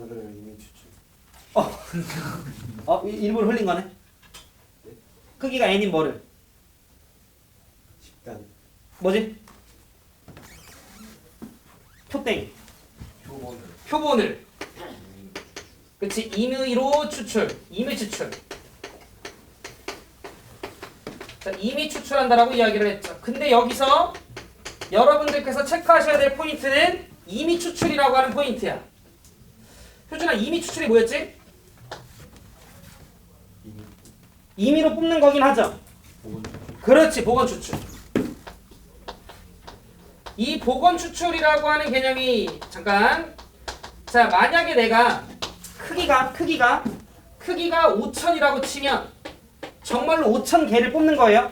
를 이미 추출. 일부러 흘린 거네. 크기가 n인 뭐를? 집단. 뭐지? 표땡이. 표본을 표본을. 그치, 임의로 추출. 임의 추출. 자, 임의 추출한다라고 이야기를 했죠. 근데 여기서 여러분들께서 체크하셔야 될 포인트는 임의 추출이라고 하는 포인트야. 효준아, 임의 추출이 뭐였지? 임의로 뽑는 거긴 하죠. 그렇지, 보건 추출. 이 보건 추출이라고 하는 개념이 잠깐. 자, 만약에 내가 크기가 5,000이라고 치면 정말로 5,000개를 뽑는 거예요.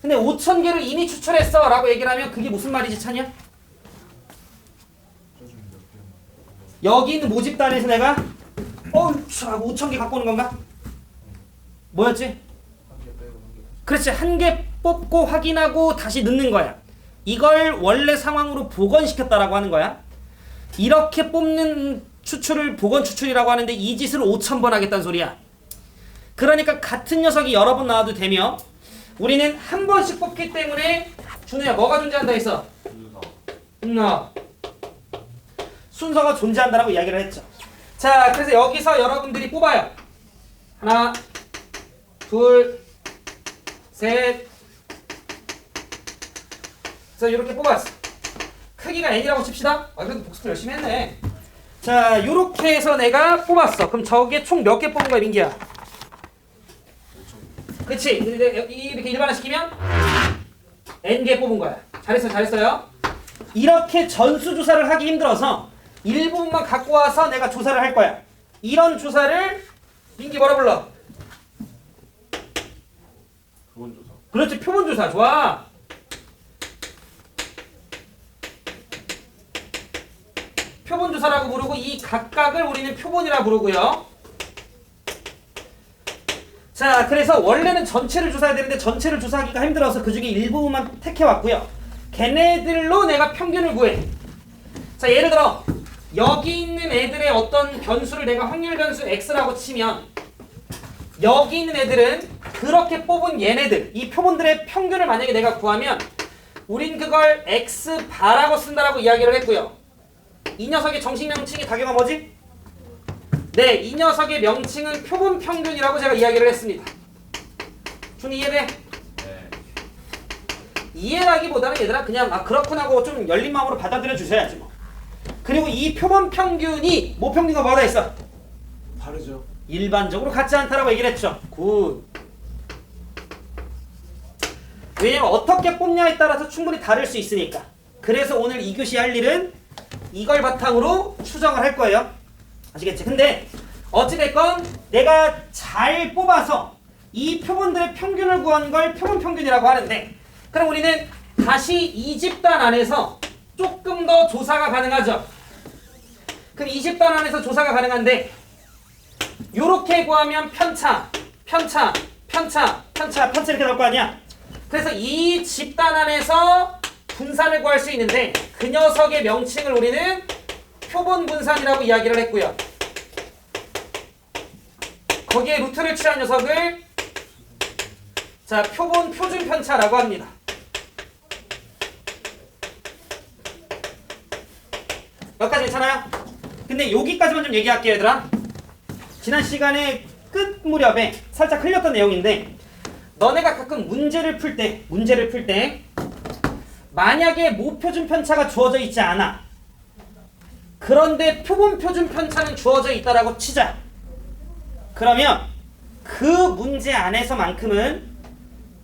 근데 5,000개를 이미 추출했어 라고 얘기를 하면 그게 무슨 말이지, 찬이야? 여기 있는 모집단에서 내가 5,000개 갖고 오는 건가? 뭐였지? 그렇지, 한 개 뽑고 확인하고 다시 넣는 거야. 이걸 원래 상황으로 복원시켰다라고 하는 거야. 이렇게 뽑는 추출을 복원 추출이라고 하는데 이 짓을 5,000번 하겠다는 소리야. 그러니까 같은 녀석이 여러 번 나와도 되며 우리는 한 번씩 뽑기 때문에 준우야, 뭐가 존재한다 했어? 순서가 존재한다라고 이야기를 했죠. 자, 그래서 여기서 여러분들이 뽑아요. 하나, 둘, 셋. 자, 이렇게 뽑았어. 크기가 n이라고 칩시다. 그래도 복습 열심히 했네. 자, 이렇게 해서 내가 뽑았어. 그럼 저게 총 몇 개 뽑은 거야, 민기야? 그치? 이렇게 일반화시키면 n개 뽑은 거야. 잘했어요. 이렇게 전수조사를 하기 힘들어서 일부분만 갖고 와서 내가 조사를 할 거야. 이런 조사를 민기 뭐라 불러? 표본조사. 그렇지, 표본조사. 좋아. 표본조사라고 부르고 이 각각을 우리는 표본이라 부르고요. 자, 그래서 원래는 전체를 조사해야 되는데 전체를 조사하기가 힘들어서 그 중에 일부분만 택해왔고요. 걔네들로 내가 평균을 구해. 자, 예를 들어 여기 있는 애들의 어떤 변수를 내가 확률 변수 x라고 치면 여기 있는 애들은 그렇게 뽑은 얘네들, 이 표본들의 평균을 만약에 내가 구하면 우린 그걸 x바라고 쓴다라고 이야기를 했고요. 이 녀석의 정식 명칭이 다경아 뭐지? 네, 이 녀석의 명칭은 표본 평균이라고 제가 이야기를 했습니다. 준 이해돼? 네. 이해라기보다는 얘들아 그냥 그렇구나 하고 좀 열린 마음으로 받아들여 주셔야지 뭐. 그리고 이 표본 평균이 모 평균과 뭐라 했어? 다르죠. 일반적으로 같지 않다라고 얘기를 했죠. 굿. 왜냐면 어떻게 뽑냐에 따라서 충분히 다를 수 있으니까. 그래서 오늘 2교시 할 일은 이걸 바탕으로 추정을 할 거예요. 아시겠지? 근데 어찌됐건 내가 잘 뽑아서 이 표본들의 평균을 구한 걸 표본 평균이라고 하는데, 그럼 우리는 다시 이 집단 안에서 조금 더 조사가 가능하죠. 그럼 이 집단 안에서 조사가 가능한데 요렇게 구하면 편차 이렇게 나올 거 아니야. 그래서 이 집단 안에서 분산을 구할 수 있는데 그 녀석의 명칭을 우리는 표본 분산이라고 이야기를 했고요. 거기에 루트를 취한 녀석을 자 표본 표준 편차라고 합니다. 여기까지 괜찮아요? 근데 여기까지만 좀 얘기할게요, 얘들아. 지난 시간에 끝 무렵에 살짝 흘렸던 내용인데 너네가 가끔 문제를 풀 때 만약에 모표준 편차가 주어져 있지 않아. 그런데 표본 표준 편차는 주어져 있다라고 치자. 그러면 그 문제 안에서만큼은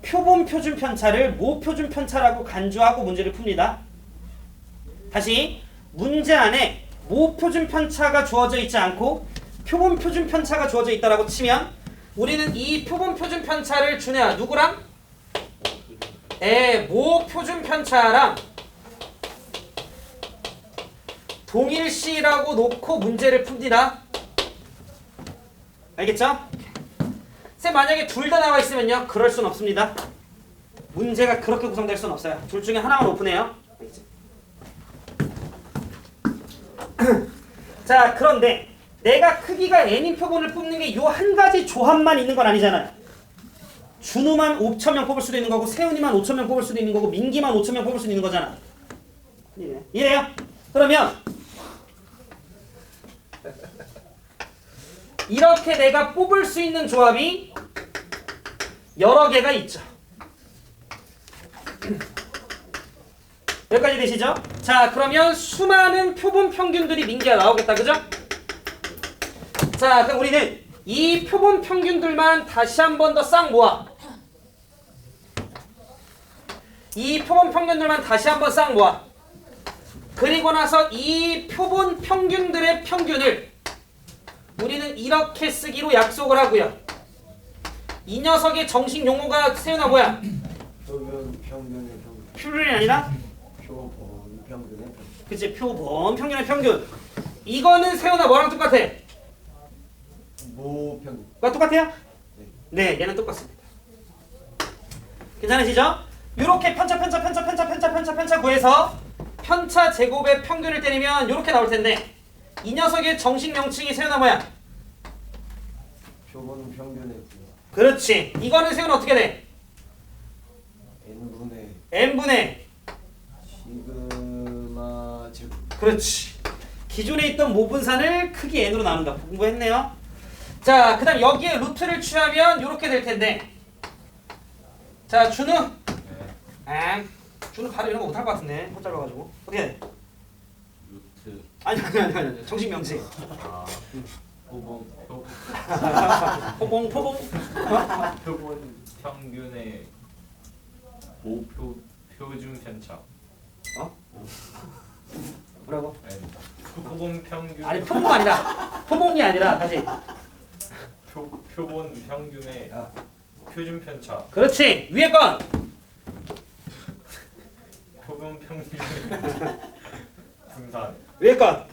표본 표준 편차를 모표준 편차라고 간주하고 문제를 풉니다. 다시 문제 안에 모표준 편차가 주어져 있지 않고 표본 표준 편차가 주어져 있다라고 치면 우리는 이 표본 표준 편차를 주냐 누구랑? 모표준 편차랑 동일시라고 놓고 문제를 풉니다. 알겠죠? 쌤 만약에 둘 다 나와 있으면요 그럴 순 없습니다. 문제가 그렇게 구성될 순 없어요. 둘 중에 하나만 오픈해요. 알겠지? 자 그런데 내가 크기가 n인 표본을 뽑는 게 요 한 가지 조합만 있는 건 아니잖아요. 준우만 5,000명 뽑을 수도 있는 거고 세훈이만 5,000명 뽑을 수도 있는 거고 민기만 5,000명 뽑을 수도 있는 거잖아. 이해요? 그러면 이렇게 내가 뽑을 수 있는 조합이 여러 개가 있죠. 여기까지 되시죠? 자 그러면 수많은 표본 평균들이 민기가 나오겠다. 그죠? 자 그럼 우리는 이 표본 평균들만 다시 한 번 더 싹 모아. 이 표본 평균들만 다시 한 번 싹 모아. 그리고 나서 이 표본 평균들의 평균을 우리는 이렇게 쓰기로 약속을 하고요. 이 녀석의 정식 용어가 세윤아 뭐야? 표본 평균의 평균. 표준이 아니라? 표본 평균의 평균. 그치 표본 평균의 평균. 이거는 세윤아 뭐랑 똑같아? 모평균. 똑같아요? 네 얘는 똑같습니다. 괜찮으시죠? 이렇게 편차 구해서 편차 제곱의 평균을 때리면 이렇게 나올 텐데 이 녀석의 정식 명칭이 세윤아 뭐야? 표본 평균의 구가. 그렇지. 이거는 세윤아 어떻게 돼? n분의 n분의 시그마 제곱. 그렇지. 기존에 있던 모분산을 크기 n으로 나눈다. 공부했네요. 자, 그 다음 여기에 루트를 취하면 이렇게 될 텐데 자, 준우. 준우 바로 이런 거 못할 것 같은데. 못 짧아가지고. 어떻게 돼? 루트 아니. 정식 명칭. 표본 포봉. 표본 평균의 모표 표준 편차. 뭐라고? 표본 평균 아니, 표봉 아니라. 포봉이 아니라 다시. 표본 평균의 표준 편차. 그렇지. 위에 건. 표본 평균의 분산. 위에 건.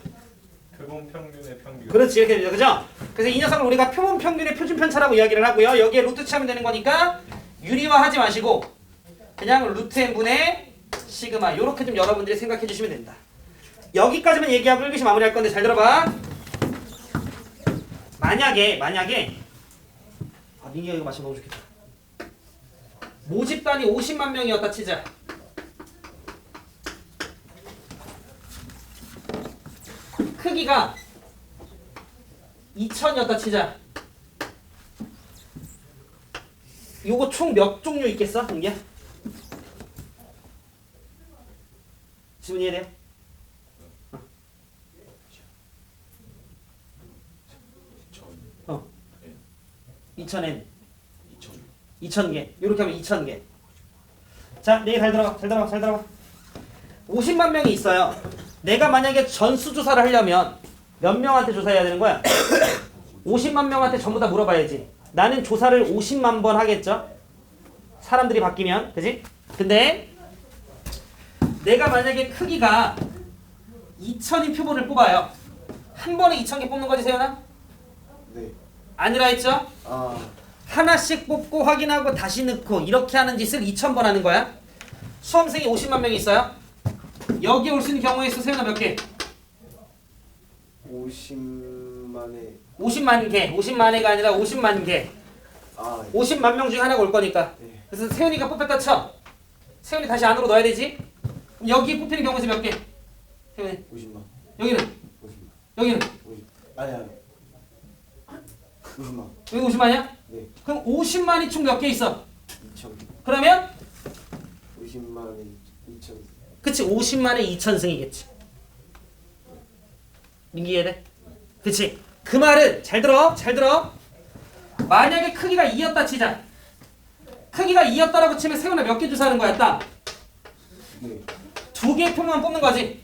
표본 평균의 평균. 그렇지. 이렇게 되죠. 그죠? 그래서 이 녀석을 우리가 표본 평균의 표준 편차라고 이야기를 하고요. 여기에 루트 취하면 되는 거니까 유리화하지 마시고 그냥 루트 n분의 시그마 이렇게 좀 여러분들이 생각해 주시면 된다. 여기까지만 얘기하고 1교시 마무리할 건데 잘 들어봐. 만약에 민기가 이거 마시면 너무 좋겠다. 모집단이 50만 명이었다 치자. 크기가 2000이었다 치자. 요거 총 몇 종류 있겠어? 민기야? 지문 이해돼요? 2000N 2000개 이렇게 하면 2000개. 자, 네 개 잘 들어봐. 50만 명이 있어요. 내가 만약에 전수 조사를 하려면 몇 명한테 조사해야 되는 거야? 50만 명한테 전부 다 물어봐야지. 나는 조사를 50만 번 하겠죠? 사람들이 바뀌면, 그지? 근데 내가 만약에 크기가 2000인 표본을 뽑아요. 한 번에 2000개 뽑는 거지 세연아? 네. 아니라 했죠? 아, 하나씩 뽑고 확인하고 다시 넣고 이렇게 하는 짓을 2000번 하는 거야. 수험생이 50만 명이 있어요. 여기 올 수 있는 경우에 있어 세연아 몇 개? 50만에 50만 개. 50만 회가 아니라 50만 개. 아, 50만 명 중에 하나가 올 거니까. 네. 그래서 세연이가 뽑혔다 쳐. 세연이 다시 안으로 넣어야 되지. 그럼 여기 뽑히는 경우에서 몇 개? 세연이. 50만. 여기는. 50만. 여기는. 50. 아니야. 50만. 여기 50만이야? 네. 그럼 50만이 총 몇 개 있어? 2천. 그러면 50만에 2천. 그치 50만에 2천승이겠지. 민기 이해돼? 그치. 그 말은 잘 들어. 잘 들어. 만약에 크기가 2였다 치자. 크기가 2였다라고 치면 세훈아 몇 개 주사하는 거야? 딱 네. 2개 표만 뽑는 거지.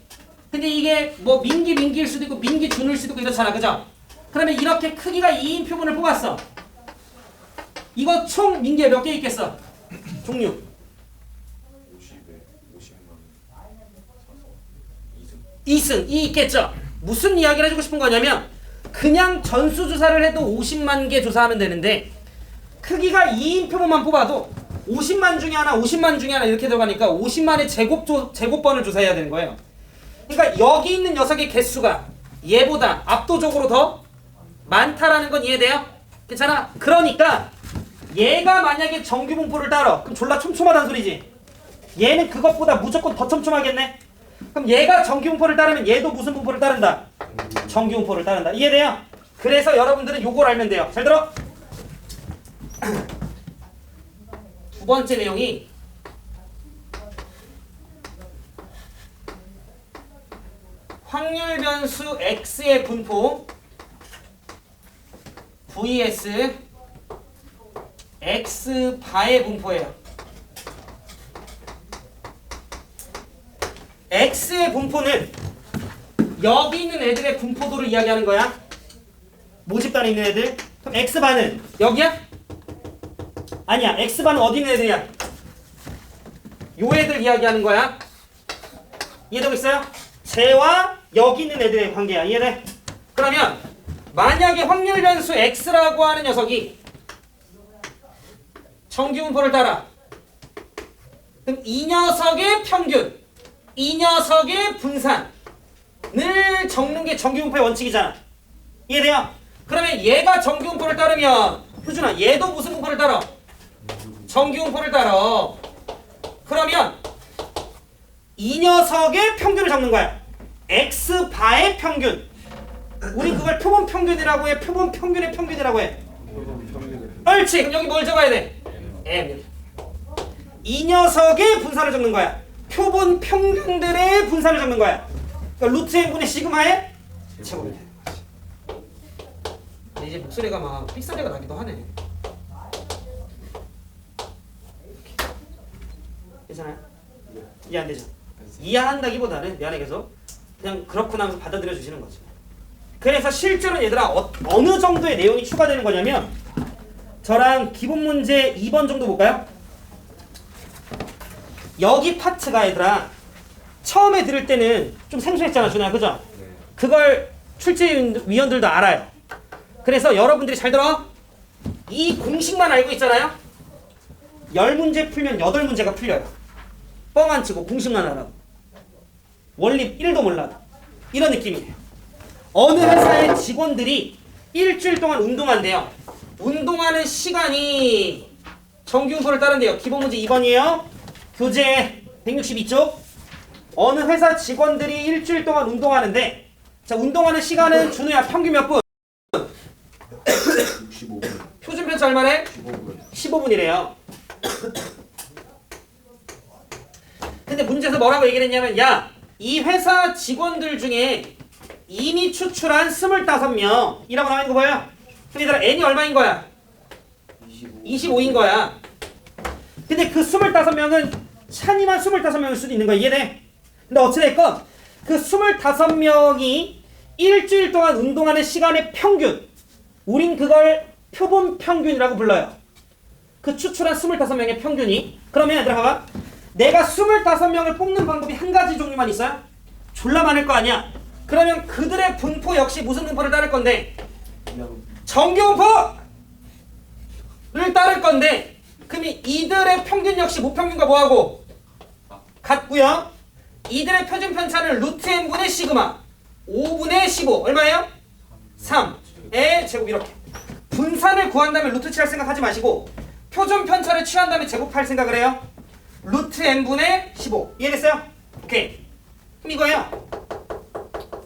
근데 이게 뭐 민기일 수도 있고 민기 준일 수도 있고 이렇잖아. 그죠? 그러면 이렇게 크기가 2인 표본을 뽑았어. 이거 총 민기에 몇 개 있겠어? 종류 50에 50만 2승 2 있겠죠. 무슨 이야기를 해주고 싶은 거냐면 그냥 전수조사를 해도 50만 개 조사하면 되는데 크기가 2인 표본만 뽑아도 50만 중에 하나 50만 중에 하나 이렇게 들어가니까 50만의 제곱번을 조사해야 되는 거예요. 그러니까 여기 있는 녀석의 개수가 얘보다 압도적으로 더 많다라는 건 이해돼요? 괜찮아? 그러니까 얘가 만약에 정규분포를 따라 그럼 졸라 촘촘하다는 소리지. 얘는 그것보다 무조건 더 촘촘하겠네. 그럼 얘가 정규분포를 따르면 얘도 무슨 분포를 따른다? 정규분포를 따른다. 이해돼요? 그래서 여러분들은 요걸 알면 돼요. 잘 들어? 두 번째 내용이 확률 변수 x의 분포 vs x 바의 분포예요. x의 분포는 여기 있는 애들의 분포도를 이야기하는 거야. 모집단에 있는 애들. 그럼 x반은 여기야? 아니야. x반은 어디 있는 애들이야? 요 애들 이야기하는 거야. 이해되고 있어요? 쟤와 여기 있는 애들의 관계야. 이해돼? 그러면 만약에 확률 변수 x라고 하는 녀석이 정규분포를 따라. 그럼 이 녀석의 평균, 이 녀석의 분산을 적는 게 정규분포의 원칙이잖아. 이해돼요? 그러면 얘가 정규분포를 따르면 효준아 얘도 무슨 분포를 따라? 정규분포를 따라. 그러면 이 녀석의 평균을 적는 거야. x바의 평균. 우리 그걸 표본 평균이라고 해. 표본 평균의 평균이라고 해. 옳지. 그럼 여기 뭘 적어야 돼? m. 이 녀석의 분산을 적는 거야. 표본 평균들의 분산을 적는 거야. 그러니까 루트 n분의 시그마의 제곱이 돼. 이제 목소리가 막 삑사리가 나기도 하네. 괜찮아요? 이해 안 되죠? 이해한다기보다는 미안해 계속 그냥 그렇구나 하면서 받아들여 주시는 거죠. 그래서 실제로 얘들아 어느 정도의 내용이 추가되는 거냐면 저랑 기본 문제 2번 정도 볼까요? 여기 파트가 얘들아 처음에 들을 때는 좀 생소했잖아 준호야. 그죠? 네. 그걸 출제위원들도 알아요. 그래서 여러분들이 잘 들어. 이 공식만 알고 있잖아요. 10문제 풀면 8문제가 풀려요. 뻥 안 치고 공식만 알아도. 원리 1도 몰라도. 이런 느낌이에요. 어느 회사의 직원들이 일주일 동안 운동한대요. 운동하는 시간이 정규분포를 따른대요. 기본 문제 2번이에요. 교재 162쪽. 어느 회사 직원들이 일주일 동안 운동하는데 자 운동하는 시간은 준우야 평균 몇 분? 65분. 표준 편차 얼마래? 15분. 15분이래요. 근데 문제에서 뭐라고 얘기를 했냐면 야, 이 회사 직원들 중에 이미 추출한 25명이라고 나와 있는 거 보여요? 근데 얘들아 n이 얼마인 거야? 25인 거야. 근데 그 25명은 찬이만 25명일 수도 있는 거야. 이해돼? 근데 어찌됐건 그 25명이 일주일 동안 운동하는 시간의 평균, 우린 그걸 표본 평균이라고 불러요. 그 추출한 25명의 평균이. 그러면 얘들아 봐봐. 내가 25명을 뽑는 방법이 한 가지 종류만 있어요? 졸라 많을 거 아니야. 그러면 그들의 분포 역시 무슨 분포를 따를 건데? 그냥 정규 분포를 따를 건데, 그럼 이들의 평균 역시 모평균과 뭐하고? 같고요. 이들의 표준 편차는 루트 n분의 시그마 5분의 15 얼마예요? 3의 제곱. 이렇게 분산을 구한다면 루트 칠할 생각하지 마시고 표준 편차를 취한다면 제곱할 생각을 해요. 루트 n분의 15. 이해됐어요? 오케이. 그럼 이거예요.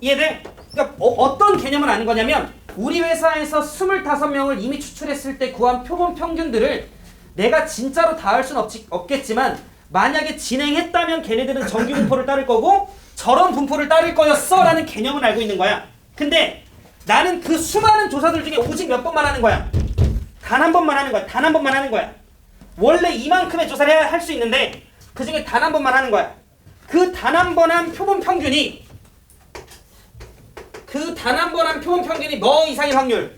이해돼? 그러니까 어떤 개념을 아는 거냐면 우리 회사에서 25명을 이미 추출했을 때 구한 표본 평균들을 내가 진짜로 다 할 수는 없겠지만 만약에 진행했다면 걔네들은 정규 분포를 따를 거고 저런 분포를 따를 거였어 라는 개념을 알고 있는 거야. 근데 나는 그 수많은 조사들 중에 오직 몇 번만 하는 거야? 단 한 번만 하는 거야. 단 한 번만 하는 거야. 원래 이만큼의 조사를 할 수 있는데 그 중에 단 한 번만 하는 거야. 그 단 한 번 한 표본 평균이 뭐 이상일 확률?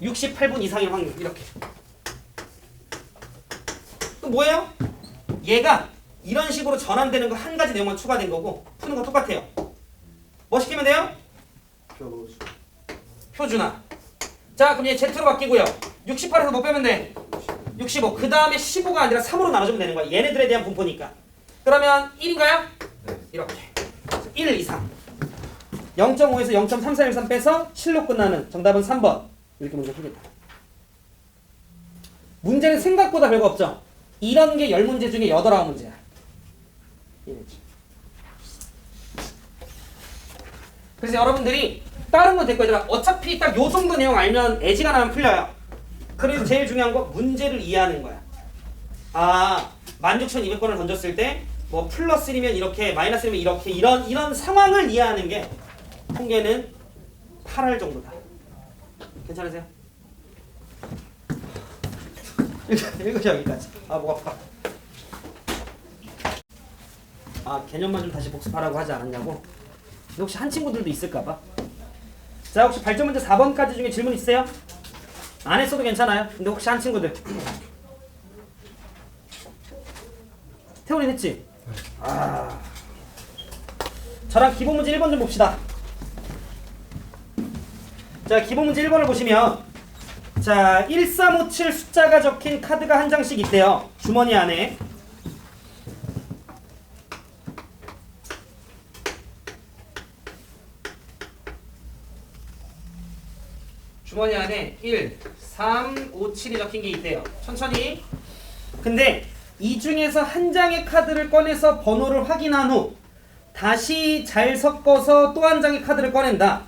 68분 이상일 확률. 이렇게. 또 뭐예요? 얘가 이런 식으로 전환되는 거 한 가지 내용만 추가된 거고 푸는 거 똑같아요. 뭐 시키면 돼요? 표준화. 자 그럼 얘 Z로 바뀌고요. 68에서 뭐 빼면 돼? 65. 그 다음에 15가 아니라 3으로 나눠주면 되는 거야. 얘네들에 대한 분포니까. 그러면 1인가요? 네. 이렇게 1 이상 0.5에서 0.3413 빼서 7로 끝나는 정답은 3번. 이렇게 문제 풀겠다. 문제는 생각보다 별거 없죠? 이런 게 10문제 중에 8, 9문제야. 그래서 여러분들이 다른 건 됐고 얘들아 어차피 딱 요 정도 내용 알면 애지가 나면 풀려요. 그래서 제일 중요한 거 문제를 이해하는 거야. 아 16,200번을 던졌을 때 뭐 플러스 1이면 이렇게 마이너스 1이면 이렇게 이런 상황을 이해하는 게 통계는 8할 정도다. 괜찮으세요? 읽으세요 여기까지. 아 목 아파. 아 개념만 좀 다시 복습하라고 하지 않았냐고? 근데 혹시 한 친구들도 있을까봐. 자 혹시 발전 문제 4번까지 중에 질문 있어요? 안 했어도 괜찮아요. 근데 혹시 한 친구들. 태훈이 했지? 아. 저랑 기본 문제 1번 좀 봅시다. 자 기본 문제 1번을 보시면 자 1357 숫자가 적힌 카드가 한 장씩 있대요. 주머니 안에. 주머니 안에 1, 3, 5, 7이 적힌 게 있대요. 천천히. 근데 이 중에서 한 장의 카드를 꺼내서 번호를 확인한 후 다시 잘 섞어서 또 한 장의 카드를 꺼낸다.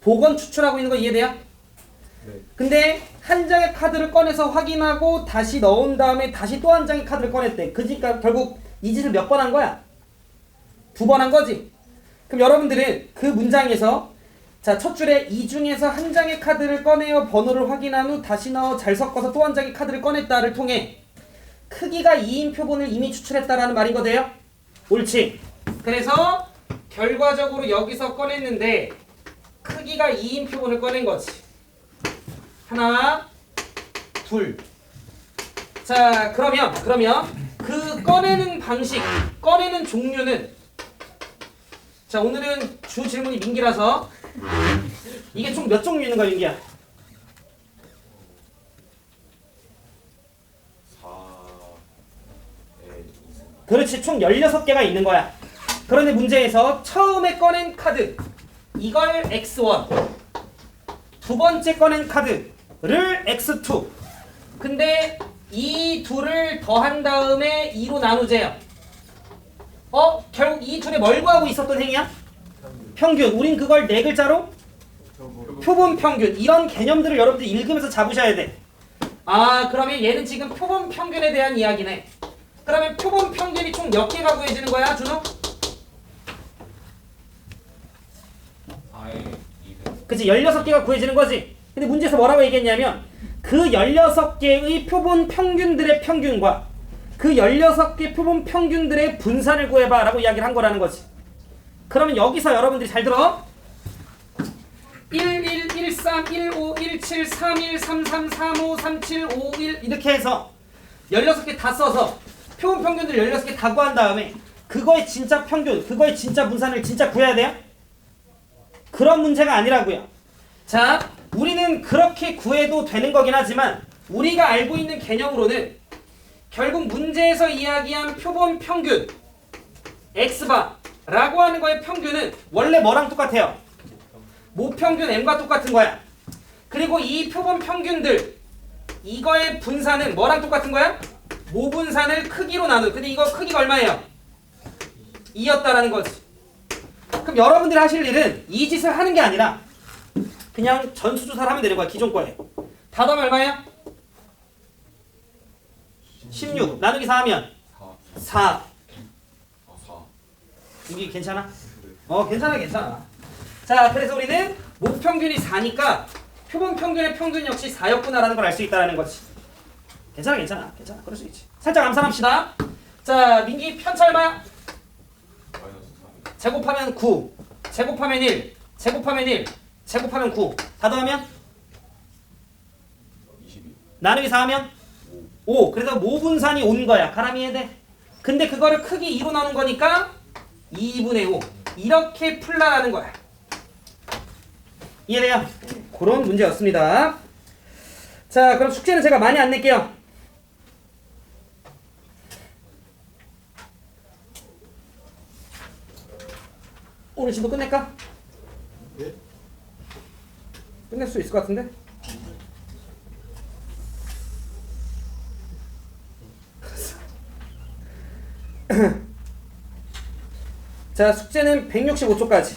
복원 추출하고 있는 거 이해돼요? 네. 근데 한 장의 카드를 꺼내서 확인하고 다시 넣은 다음에 다시 또 한 장의 카드를 꺼냈대. 그러니까 결국 이 짓을 몇 번 한 거야? 2번 한 거지. 그럼 여러분들은 그 문장에서 자, 첫 줄에 이 중에서 한 장의 카드를 꺼내어 번호를 확인한 후 다시 넣어 잘 섞어서 또 한 장의 카드를 꺼냈다를 통해 크기가 2인 표본을 이미 추출했다라는 말인 거대요. 옳지. 그래서 결과적으로 여기서 꺼냈는데 크기가 2인 표본을 꺼낸 거지. 하나, 둘. 자, 그러면 그 꺼내는 방식, 꺼내는 종류는 자, 오늘은 주 질문이 민기라서 이게 총 몇 종류 있는 거야, 민기야? 4, 그렇지, 총 16개가 있는 거야. 그런데 문제에서 처음에 꺼낸 카드 이걸 X1, 두 번째 꺼낸 카드를 X2. 근데 이 둘을 더한 다음에 2로 나누재요. 결국 이 둘에 뭘 구하고 있었던 행위야? 평균. 우린 그걸 네 글자로 표본 평균. 이런 개념들을 여러분들이 읽으면서 잡으셔야 돼. 아, 그러면 얘는 지금 표본 평균에 대한 이야기네. 그러면 표본 평균이 총 몇 개가 구해지는 거야, 준호? 아예 200. 그치, 16개가 구해지는 거지. 근데 문제에서 뭐라고 얘기했냐면 그 16개의 표본 평균들의 평균과 그 16개 표본 평균들의 분산을 구해봐 라고 이야기를 한 거라는 거지. 그러면 여기서 여러분들이 잘 들어. 1, 1, 1, 3, 1, 5, 1, 7, 3, 1, 3, 3, 3, 5, 3, 7, 5, 1 이렇게 해서 16개 다 써서 표본 평균들 16개 다 구한 다음에 그거의 진짜 평균, 그거의 진짜 분산을 진짜 구해야 돼요? 그런 문제가 아니라고요. 자, 우리는 그렇게 구해도 되는 거긴 하지만 우리가 알고 있는 개념으로는 결국 문제에서 이야기한 표본 평균 X바라고 하는 거의 평균은 원래 뭐랑 똑같아요? 모평균 M과 똑같은 거야. 그리고 이 표본 평균들 이거의 분산은 뭐랑 똑같은 거야? 모분산을 크기로 나누. 근데 이거 크기가 얼마예요? 2였다라는 거지. 그럼 여러분들이 하실 일은 이 짓을 하는 게 아니라 그냥 전수조사를 하면 되는 거야. 기존 거에. 답은 얼마야? 16 나누기 4 하면 4. 4. 이게 괜찮아? 괜찮아. 자, 그래서 우리는 모평균이 4니까 표본 평균의 평균 역시 4였구나라는 걸 알 수 있다는 거지. 괜찮아. 그럴 수 있지. 살짝 암산합시다. 자, 민기 편차 얼마야? 마이너스 3. 제곱하면 9, 제곱하면 1, 제곱하면 1, 제곱하면 9. 다 더하면? 22. 나누기 4 하면? 5. 그래서 모분산이 온 거야. 가람 이해돼? 근데 그거를 크기 2로 나눈 거니까 2분의 5. 이렇게 풀라라는 거야. 이해돼요? 그런 문제였습니다. 자, 그럼 숙제는 제가 많이 안 낼게요. 오늘 진도 끝낼까? 네? 끝낼 수 있을 것 같은데? 자, 숙제는 165초까지.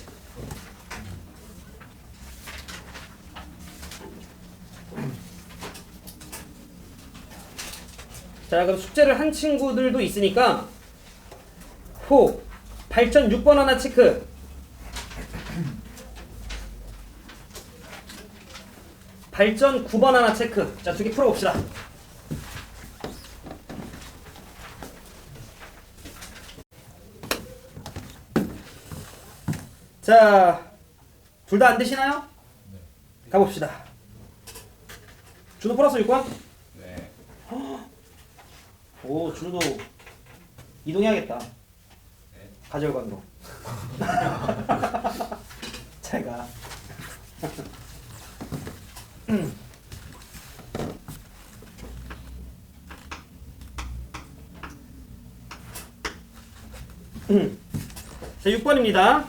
자, 그럼 숙제를 한 친구들도 있으니까 발전 6번 하나 체크. 발전 9번 하나 체크. 자, 두 개 풀어봅시다. 자, 둘 다 안 되시나요? 네. 가봅시다. 준호 플러스 6번? 네. 오, 준호도 이동해야겠다. 네. 가절관으로. 잘 가. 자, 6번입니다.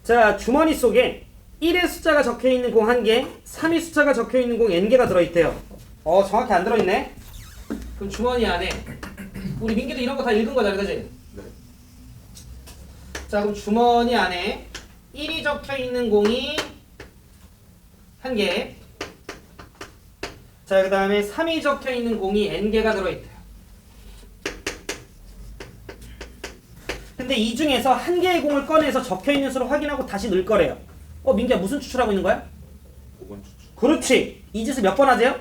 자, 주머니 속에 1의 숫자가 적혀있는 공 1개, 3의 숫자가 적혀있는 공 n개가 들어있대요. 정확히 안 들어있네. 그럼 주머니 안에 우리 민기도 이런 거 다 읽은 거잖아, 그지? 네. 자, 그럼 주머니 안에 1이 적혀있는 공이 1개, 자, 그 다음에 3이 적혀있는 공이 n개가 들어있대요. 근데 이 중에서 한 개의 공을 꺼내서 적혀있는 수를 확인하고 다시 넣을 거래요. 민기야, 무슨 추출하고 있는 거야? 5번 추출. 그렇지. 이 짓을 몇 번 하세요?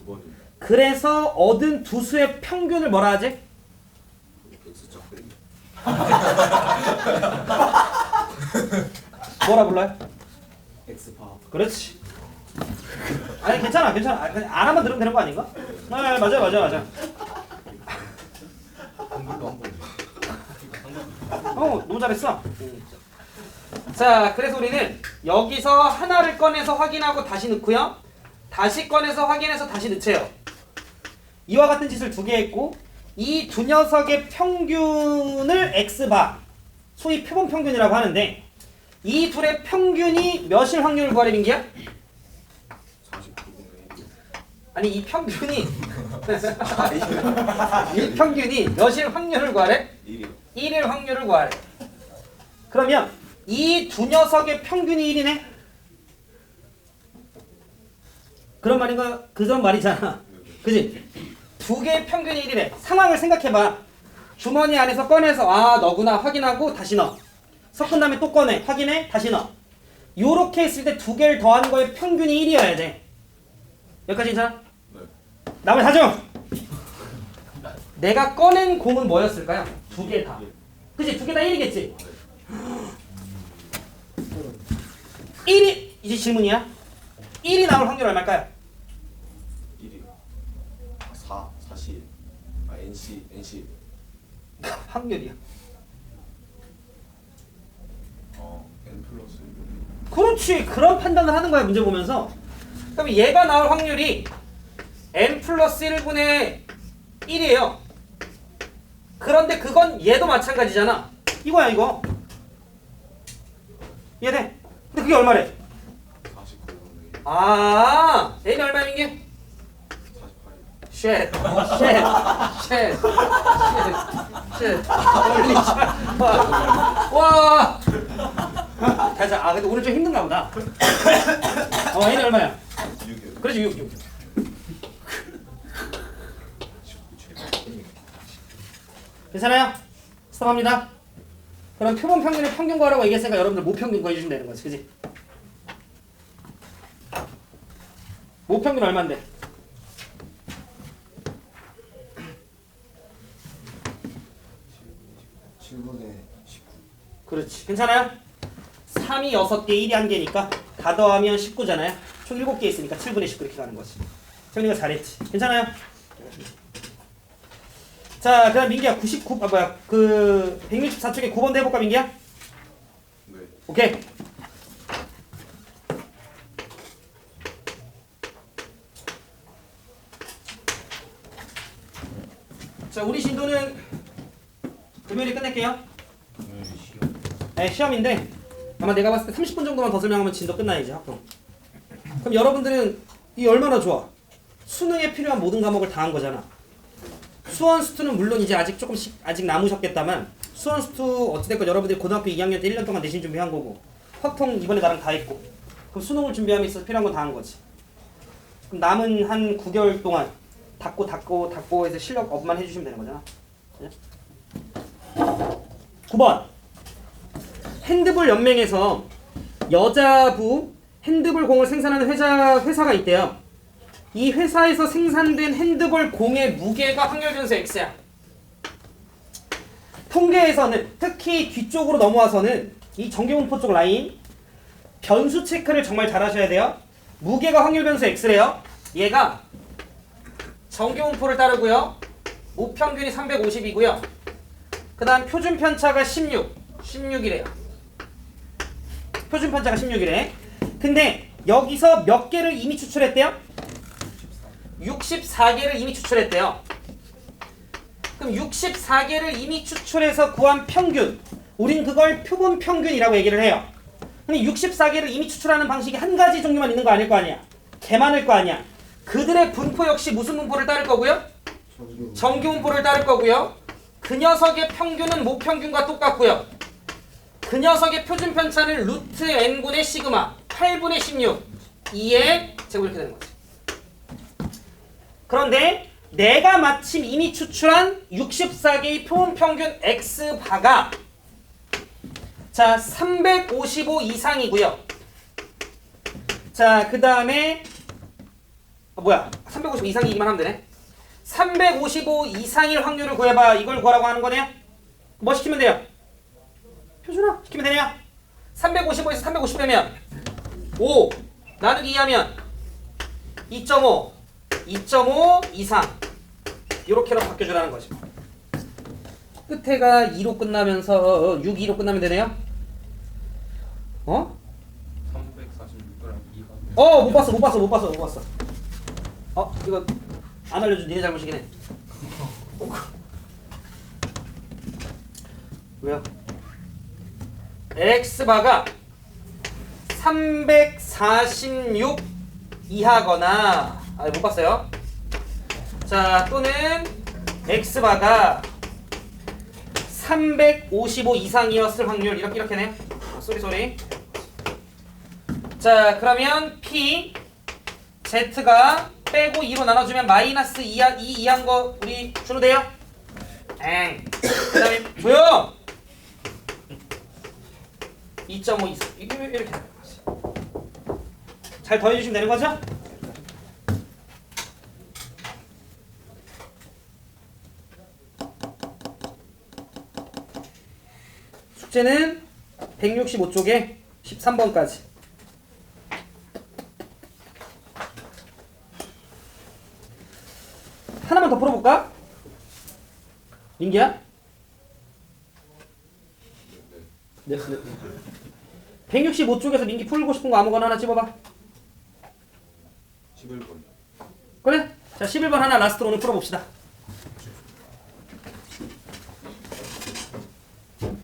2번입니다. 그래서 얻은 두 수의 평균을 뭐라 하지? X자 빼기. 뭐라 불러요? X파. 그렇지. 아니, 괜찮아. 그냥 알아만 들으면 되는 거 아닌가? 네, 맞아. 한글도 한 번. 너무 잘했어. 자, 그래서 우리는 여기서 하나를 꺼내서 확인하고 다시 넣고요. 다시 꺼내서 확인해서 다시 넣지요. 이와 같은 짓을 두 개 했고, 이 두 녀석의 평균을 X바, 소위 표본 평균이라고 하는데, 이 둘의 평균이 몇일 확률을 구하래, 민기야? 49분의 1. 아니, 이 평균이 이 평균이 몇일 확률을 구하래? 1이요. 1일 확률을 구하래. 그러면 이 두 녀석의 평균이 1이네? 그런 말인가? 그런 말이잖아. 그지? 두 개의 평균이 1이래. 상황을 생각해봐. 주머니 안에서 꺼내서 너구나 확인하고 다시 넣어. 섞은 다음에 또 꺼내. 확인해. 다시 넣어. 요렇게 했을 때 두 개를 더한 거의 평균이 1이어야 돼. 여기까지 괜찮아? 네. 나머지 하죠. 내가 꺼낸 공은 뭐였을까요? 두 개 다. 그치? 두 개 다 1이겠지? 1이 이제 질문이야. 1이 나올 확률 얼마일까요? 1이요. 4, 41. 20. 확률이야. N 플러스 1. 그렇지. 그런 판단을 하는 거야 문제 보면서. 그럼 얘가 나올 확률이 n 플러스 1분의 1이에요. 그런데 그건 얘도 마찬가지잖아. 이거야 이거. 이해돼? 근데 그게 얼마래? 49분의 1. 아, n이 얼마인 게? 48. 쉣, 쉣, 쉣, 홀리 쉣. 와. 가자. 아, 근데 오늘 좀 힘든가 보다. n이 얼마야? 6이요. 그렇지, 6. 괜찮아요? 스톱합니다. 그럼 표본 평균을 평균 구하라고 얘기했으니까 여러분들 모평균 구해주시면 되는 거지, 그지? 모평균 얼마인데? 7분의 19. 그렇지. 괜찮아요? 3이 6개, 1이 1개니까 다 더하면 19잖아요. 총 7개 있으니까 7분의 19 이렇게 가는 거지. 정리가 잘했지. 괜찮아요? 자, 그다음 민기야 164쪽에 9번도 해볼까 민기야? 네. 오케이. 자, 우리 진도는 금요일에 끝낼게요. 네, 시험인데 아마 내가 봤을 때 30분 정도만 더 설명하면 진도 끝나야지 학교. 그럼 여러분들은 이 얼마나 좋아? 수능에 필요한 모든 과목을 다 한 거잖아. 수원 수투는 물론 이제 아직 조금씩 아직 남으셨겠다만 수원 수투 어찌됐건 여러분들이 고등학교 2학년 때 1년 동안 내신 준비한 거고 확통 이번에 나랑 다 했고 그럼 수능을 준비함에 있어서 필요한 건 다 한 거지. 그럼 남은 한 9개월 동안 닫고 해서 실력 업만 해주시면 되는 거잖아. 9번 핸드볼 연맹에서 여자부 핸드볼 공을 생산하는 회사가 있대요. 이 회사에서 생산된 핸드볼 공의 무게가 확률 변수 X야. 통계에서는 특히 뒤쪽으로 넘어와서는 이 정규분포 쪽 라인 변수 체크를 정말 잘 하셔야 돼요. 무게가 확률 변수 X래요. 얘가 정규분포를 따르고요. 우평균이 350이고요. 그 다음 표준 편차가 16이래요. 표준 편차가 16이래. 근데 여기서 몇 개를 이미 추출했대요? 64개를 이미 추출했대요. 그럼 64개를 이미 추출해서 구한 평균, 우린 그걸 표본 평균이라고 얘기를 해요. 근데 64개를 이미 추출하는 방식이 한 가지 종류만 있는 거 아닐 거 아니야. 개 많을 거 아니야. 그들의 분포 역시 무슨 분포를 따를 거고요? 정규 분포를 따를 거고요. 그 녀석의 평균은 모평균과 똑같고요. 그 녀석의 표준 편차는 루트 n분의 시그마 8분의 16 2의 제곱 이렇게 되는 거지. 그런데 내가 마침 이미 추출한 64개의 표본 평균 X바가 자 355 이상이고요. 자 그 다음에 355 이상이기만 하면 되네. 355 이상일 확률을 구해봐. 이걸 구하라고 하는 거네요. 뭐 시키면 돼요? 표준화 시키면 되네요. 355에서 350 빼면 5 나누기 2하면 2.5 이상 이렇게로 바뀌어주라는 거죠. 끝에가 2로 끝나면서 6, 2로 끝나면 되네요. 어? 346g 2가. 못 봤어. 이거 안 알려준 니네 잘못이긴 해. 왜요? X바가 346 이하거나 못 봤어요. 자 또는 X바가 355 이상이었을 확률 이렇게네. 쏘리. 자 그러면 P Z가 빼고 2로 나눠주면 마이너스 2 이한 거 우리 준호 돼요? 그 다음에 조용! 2.5 이상 이렇게 되는 거지. 잘 더해주시면 되는 거죠? 숙제는 165쪽에 13번까지. 하나만 더 풀어볼까? 민기야? 네. 네. 165쪽에서 민기 풀고 싶은 거 아무거나 하나 집어봐. 11번. 그래? 자 11번 하나 라스트로 오늘 풀어봅시다.